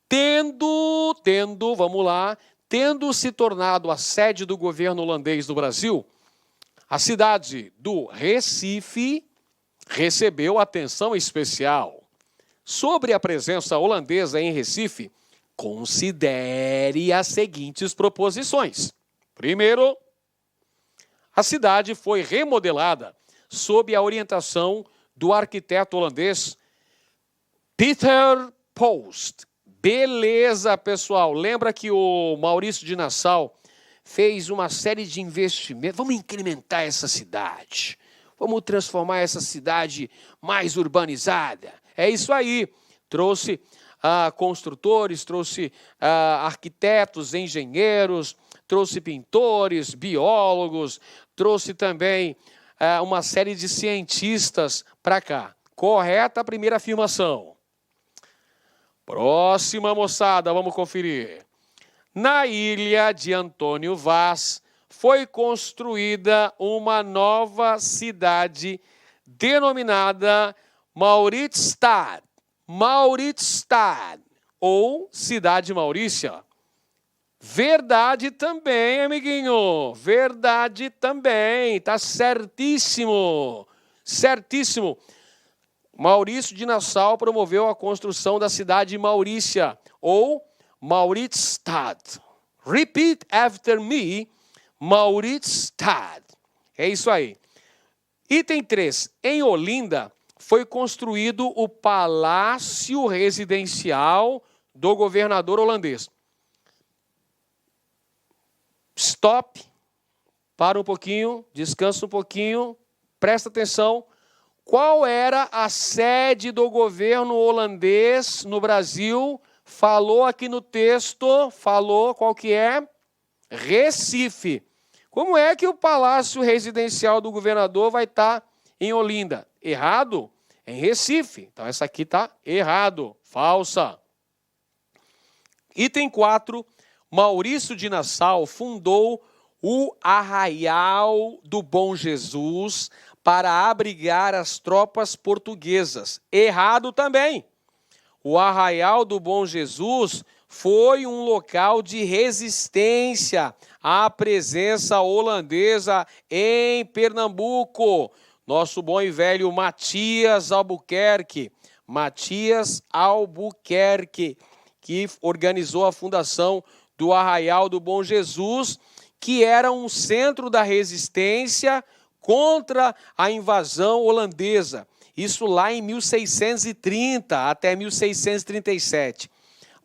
Tendo se tornado a sede do governo holandês no Brasil, a cidade do Recife recebeu atenção especial. Sobre a presença holandesa em Recife, considere as seguintes proposições. Primeiro, a cidade foi remodelada sob a orientação do arquiteto holandês Pieter Post. Beleza, pessoal. Lembra que o Maurício de Nassau fez uma série de investimentos. Vamos incrementar essa cidade. Vamos transformar essa cidade mais urbanizada. É isso aí. Trouxe construtores, trouxe arquitetos, engenheiros, trouxe pintores, biólogos, trouxe também uma série de cientistas para cá. Correta a primeira afirmação. Próxima, moçada, vamos conferir. Na ilha de Antônio Vaz foi construída uma nova cidade denominada Mauritsstad. Mauritsstad, ou Cidade Maurícia. Verdade também, amiguinho. Verdade também. Tá certíssimo. Certíssimo. Maurício de Nassau promoveu a construção da cidade Maurícia, ou Mauritsstad. Repeat after me, Mauritsstad. É isso aí. Item 3. Em Olinda foi construído o Palácio Residencial do governador holandês. Stop, para um pouquinho, descansa um pouquinho, presta atenção. Qual era a sede do governo holandês no Brasil? Falou aqui no texto, falou qual que é? Recife. Como é que o Palácio Residencial do governador vai estar em Olinda? Errado? Em Recife. Então essa aqui está errado, falsa. Item 4. Maurício de Nassau fundou o Arraial do Bom Jesus para abrigar as tropas portuguesas. Errado também. O Arraial do Bom Jesus foi um local de resistência à presença holandesa em Pernambuco. Nosso bom e velho Matias Albuquerque. Matias Albuquerque, que organizou a fundação do Arraial do Bom Jesus, que era um centro da resistência contra a invasão holandesa. Isso lá em 1630 até 1637.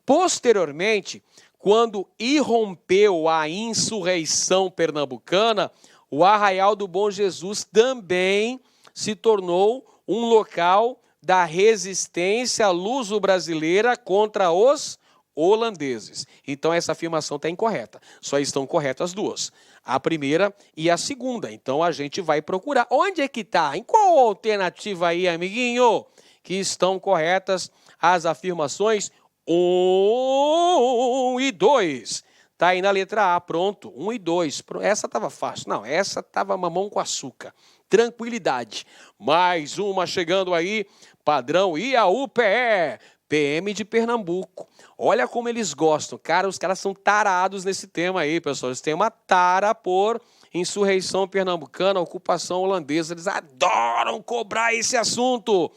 Posteriormente, quando irrompeu a insurreição pernambucana, o Arraial do Bom Jesus também se tornou um local da resistência luso-brasileira contra os holandeses. Então essa afirmação está incorreta. Só estão corretas as duas. A primeira e a segunda. Então a gente vai procurar. Onde é que está? Em qual alternativa aí, amiguinho? Que estão corretas as afirmações 1 e 2. Está aí na letra A, pronto. 1 e 2. Essa estava fácil. Não, essa estava mamão com açúcar. Tranquilidade. Mais uma chegando aí. Padrão IAU-PE. PM de Pernambuco. Olha como eles gostam. Cara, os caras são tarados nesse tema aí, pessoal. Eles têm uma tara por insurreição pernambucana, ocupação holandesa. Eles adoram cobrar esse assunto.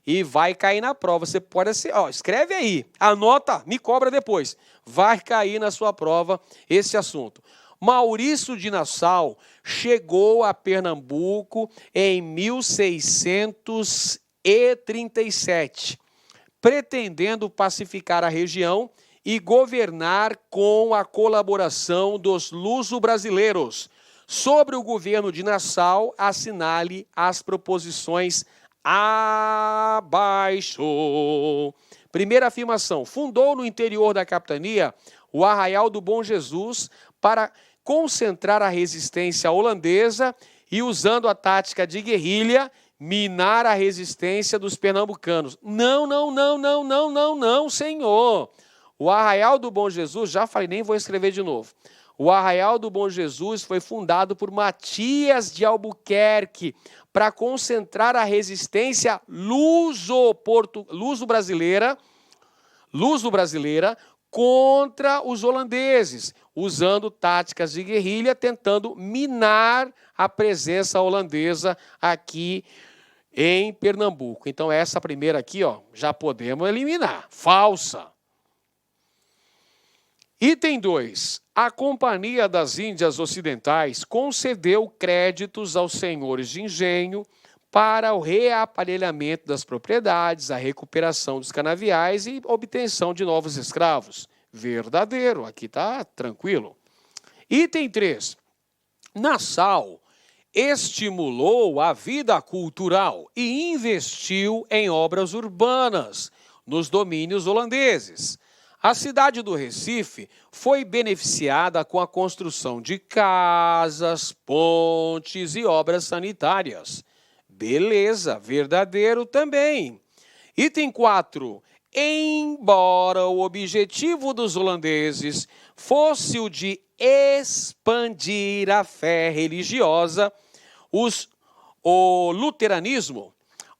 E vai cair na prova. Você pode assim, ó, escreve aí, anota, me cobra depois. Vai cair na sua prova esse assunto. Maurício de Nassau chegou a Pernambuco em 1637. Pretendendo pacificar a região e governar com a colaboração dos luso-brasileiros. Sobre o governo de Nassau, assinale as proposições abaixo. Primeira afirmação. Fundou no interior da capitania o Arraial do Bom Jesus para concentrar a resistência holandesa e, usando a tática de guerrilha, minar a resistência dos pernambucanos. Não, senhor. O Arraial do Bom Jesus, já falei, nem vou escrever de novo. O Arraial do Bom Jesus foi fundado por Matias de Albuquerque para concentrar a resistência luso-brasileira contra os holandeses, usando táticas de guerrilha, tentando minar a presença holandesa aqui em Pernambuco. Então essa primeira aqui, ó, já podemos eliminar. Falsa. Item 2. A Companhia das Índias Ocidentais concedeu créditos aos senhores de engenho para o reaparelhamento das propriedades, a recuperação dos canaviais e obtenção de novos escravos. Verdadeiro, aqui está tranquilo. Item 3. Nassau estimulou a vida cultural e investiu em obras urbanas nos domínios holandeses. A cidade do Recife foi beneficiada com a construção de casas, pontes e obras sanitárias. Beleza, verdadeiro também. Item 4. embora o objetivo dos holandeses fosse o de expandir a fé religiosa, o luteranismo,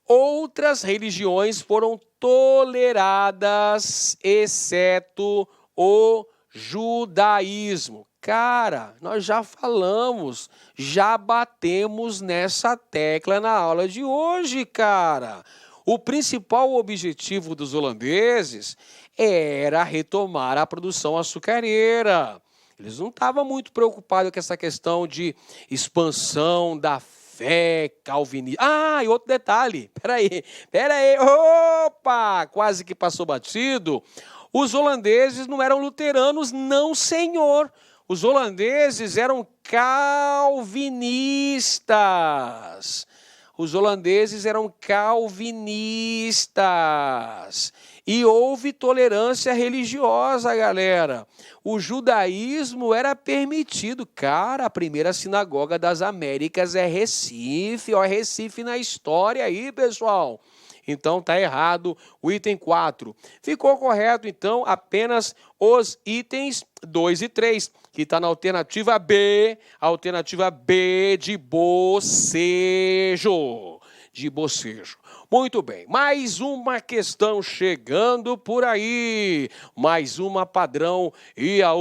outras religiões foram toleradas, exceto o judaísmo. Cara, nós já falamos, já batemos nessa tecla na aula de hoje, cara. O principal objetivo dos holandeses era retomar a produção açucareira. Eles não estavam muito preocupados com essa questão de expansão da fé calvinista. Ah, e outro detalhe, peraí, opa, quase que passou batido. Os holandeses não eram luteranos, não, senhor. Os holandeses eram calvinistas. Os holandeses eram calvinistas. E houve tolerância religiosa, galera. O judaísmo era permitido. Cara, a primeira sinagoga das Américas é Recife. Ó, Recife na história aí, pessoal. Então, tá errado o item 4. Ficou correto, então, apenas os itens 2 e 3, que está na alternativa B de bocejo. De bocejo. Muito bem, mais uma questão chegando por aí, mais uma padrão e a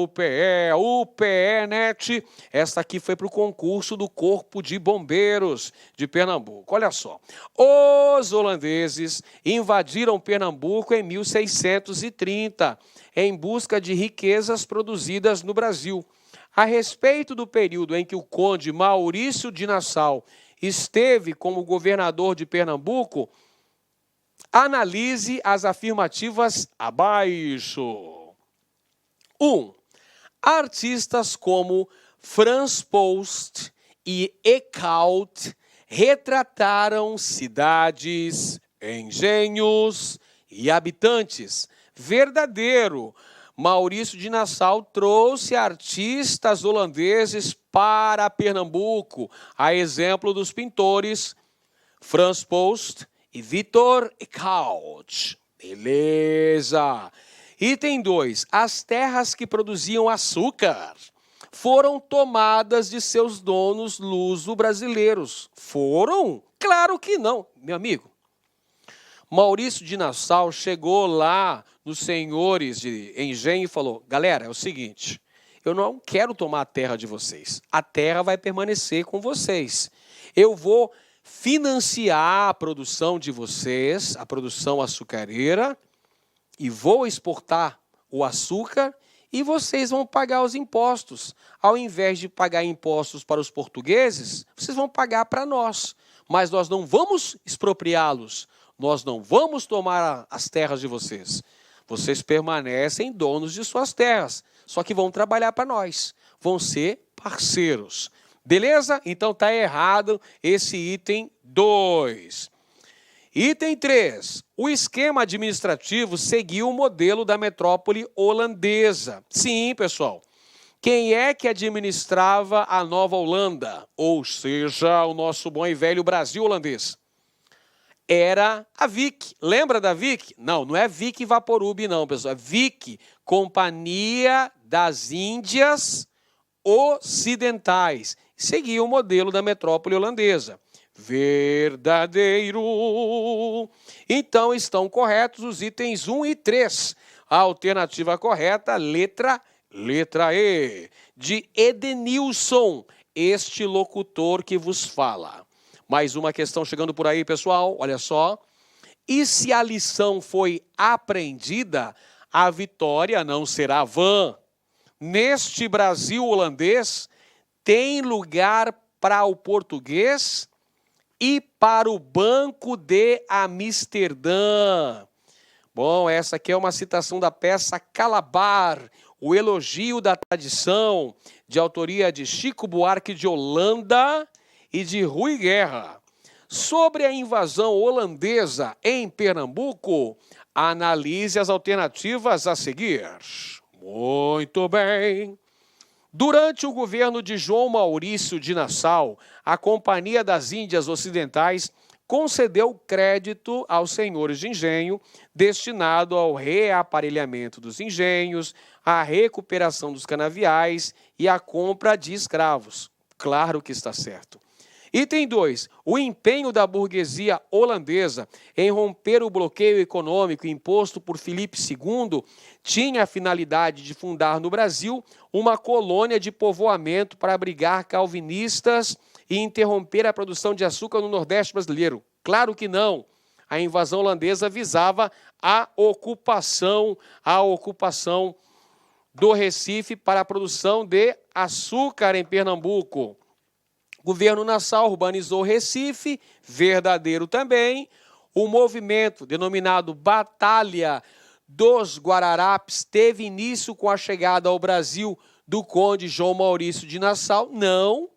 UPE-NET, essa aqui foi para o concurso do Corpo de Bombeiros de Pernambuco. Olha só, os holandeses invadiram Pernambuco em 1630, em busca de riquezas produzidas no Brasil. A respeito do período em que o conde Maurício de Nassau esteve como governador de Pernambuco, analise as afirmativas abaixo. 1. Artistas como Frans Post e Eekhout retrataram cidades, engenhos e habitantes. Verdadeiro. Maurício de Nassau trouxe artistas holandeses para Pernambuco, a exemplo dos pintores Frans Post e Victor Eekhout. Beleza. Item 2. As terras que produziam açúcar foram tomadas de seus donos luso-brasileiros. Foram? Claro que não, meu amigo. Maurício de Nassau chegou lá nos senhores de engenho e falou: galera, é o seguinte, eu não quero tomar a terra de vocês. A terra vai permanecer com vocês. Eu vou financiar a produção de vocês, a produção açucareira, e vou exportar o açúcar e vocês vão pagar os impostos. Ao invés de pagar impostos para os portugueses, vocês vão pagar para nós. Mas nós não vamos expropriá-los. Nós não vamos tomar as terras de vocês. Vocês permanecem donos de suas terras, só que vão trabalhar para nós. Vão ser parceiros. Beleza? Então está errado esse item 2. Item 3. O esquema administrativo seguiu o modelo da metrópole holandesa. Sim, pessoal. Quem é que administrava a Nova Holanda? Ou seja, o nosso bom e velho Brasil holandês? Era a Vic. Lembra da Vic? Não, não é Vic Vaporub não, pessoal. É Vic, Companhia das Índias Ocidentais. Seguia o modelo da metrópole holandesa. Verdadeiro. Então estão corretos os itens 1 e 3. A alternativa correta, letra E, de Edenilson, este locutor que vos fala. Mais uma questão chegando por aí, pessoal, olha só. E se a lição foi aprendida, a vitória não será vã. Neste Brasil holandês, tem lugar para o português e para o Banco de Amsterdã. Bom, essa aqui é uma citação da peça Calabar, o elogio da tradição, de autoria de Chico Buarque de Holanda e de Rui Guerra. Sobre a invasão holandesa em Pernambuco, analise as alternativas a seguir. Muito bem. Durante o governo de João Maurício de Nassau, a Companhia das Índias Ocidentais concedeu crédito aos senhores de engenho, destinado ao reaparelhamento dos engenhos, à recuperação dos canaviais e à compra de escravos. Claro que está certo. Item 2. O empenho da burguesia holandesa em romper o bloqueio econômico imposto por Filipe II tinha a finalidade de fundar no Brasil uma colônia de povoamento para abrigar calvinistas e interromper a produção de açúcar no Nordeste brasileiro. Claro que não. A invasão holandesa visava a ocupação do Recife para a produção de açúcar em Pernambuco. O governo Nassau urbanizou Recife, verdadeiro também. O movimento denominado Batalha dos Guararapes teve início com a chegada ao Brasil do conde João Maurício de Nassau. Não.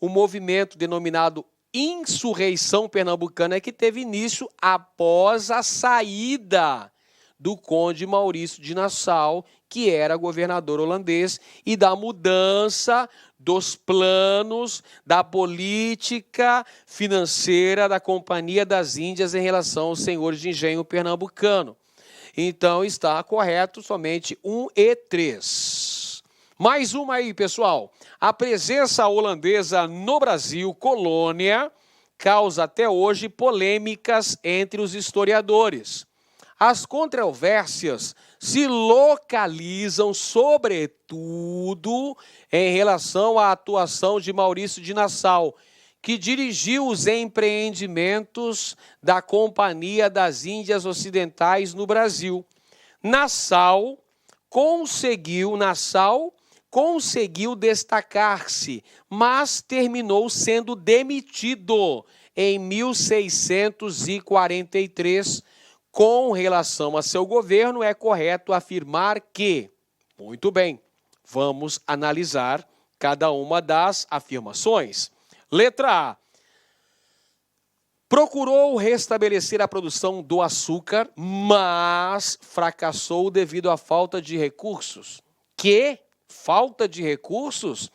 O movimento denominado Insurreição Pernambucana é que teve início após a saída do conde Maurício de Nassau, que era governador holandês, e da mudança dos planos da política financeira da Companhia das Índias em relação aos senhores de engenho pernambucano. Então, está correto somente 1 e 3. Mais uma aí, pessoal. A presença holandesa no Brasil, colônia, causa até hoje polêmicas entre os historiadores. As controvérsias se localizam, sobretudo, em relação à atuação de Maurício de Nassau, que dirigiu os empreendimentos da Companhia das Índias Ocidentais no Brasil. Nassau conseguiu destacar-se, mas terminou sendo demitido em 1643. Com relação a seu governo, é correto afirmar que, muito bem, vamos analisar cada uma das afirmações. Letra A. Procurou restabelecer a produção do açúcar, mas fracassou devido à falta de recursos. Que? Falta de recursos?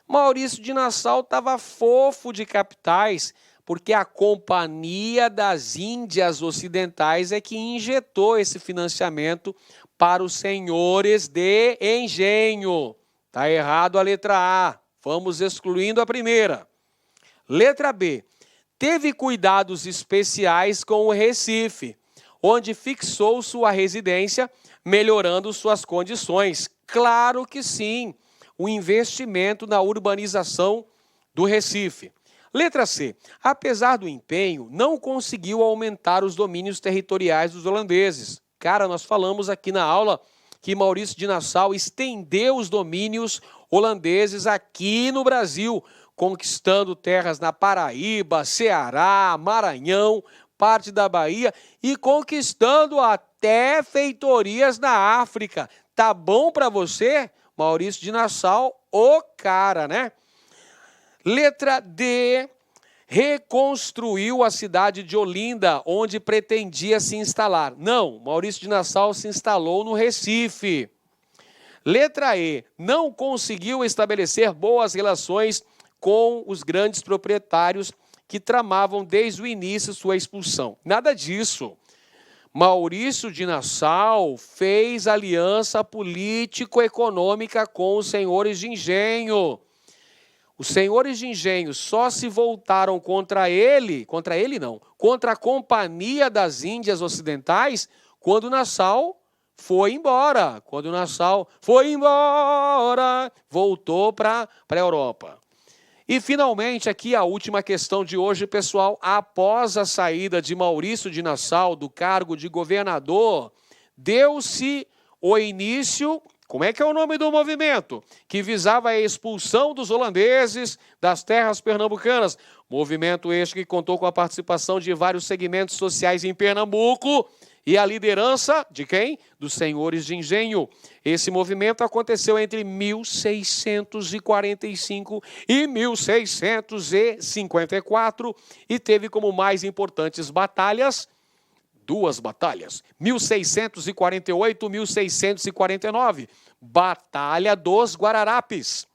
Maurício de Nassau estava fofo de capitais, porque a Companhia das Índias Ocidentais é que injetou esse financiamento para os senhores de engenho. Está errado a letra A. Vamos excluindo a primeira. Letra B. Teve cuidados especiais com o Recife, onde fixou sua residência, melhorando suas condições. Claro que sim. O investimento na urbanização do Recife. Letra C. Apesar do empenho, não conseguiu aumentar os domínios territoriais dos holandeses. Cara, nós falamos aqui na aula que Maurício de Nassau estendeu os domínios holandeses aqui no Brasil, conquistando terras na Paraíba, Ceará, Maranhão, parte da Bahia e conquistando até feitorias na África. Tá bom para você? Maurício de Nassau, o cara, né? Letra D, reconstruiu a cidade de Olinda, onde pretendia se instalar. Não, Maurício de Nassau se instalou no Recife. Letra E, não conseguiu estabelecer boas relações com os grandes proprietários que tramavam desde o início sua expulsão. Nada disso. Maurício de Nassau fez aliança político-econômica com os senhores de engenho. Os senhores de engenho só se voltaram contra a Companhia das Índias Ocidentais, quando Nassau foi embora. Quando Nassau foi embora, voltou para a Europa. E, finalmente, aqui a última questão de hoje, pessoal. Após a saída de Maurício de Nassau do cargo de governador, deu-se o início... Como é que é o nome do movimento? Que visava a expulsão dos holandeses das terras pernambucanas. Movimento este que contou com a participação de vários segmentos sociais em Pernambuco e a liderança de quem? Dos senhores de engenho. Esse movimento aconteceu entre 1645 e 1654 e teve como mais importantes batalhas duas batalhas, 1648 e 1649, Batalha dos Guararapes.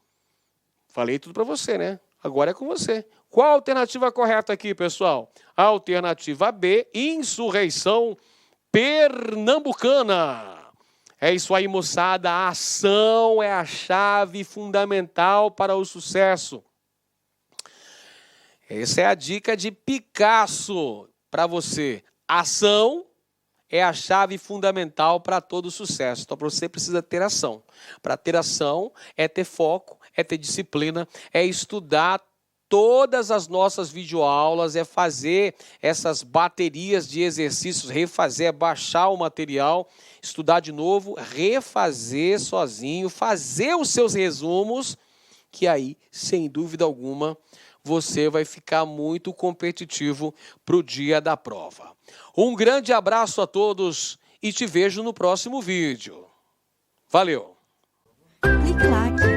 Falei tudo para você, né? Agora é com você. Qual a alternativa correta aqui, pessoal? A alternativa B, insurreição pernambucana. É isso aí, moçada. A ação é a chave fundamental para o sucesso. Essa é a dica de Picasso para você. Ação é a chave fundamental para todo sucesso. Então, você precisa ter ação. Para ter ação, é ter foco, é ter disciplina, é estudar todas as nossas videoaulas, é fazer essas baterias de exercícios, refazer, baixar o material, estudar de novo, refazer sozinho, fazer os seus resumos, que aí, sem dúvida alguma, você vai ficar muito competitivo para o dia da prova. Um grande abraço a todos e te vejo no próximo vídeo. Valeu! Clique lá.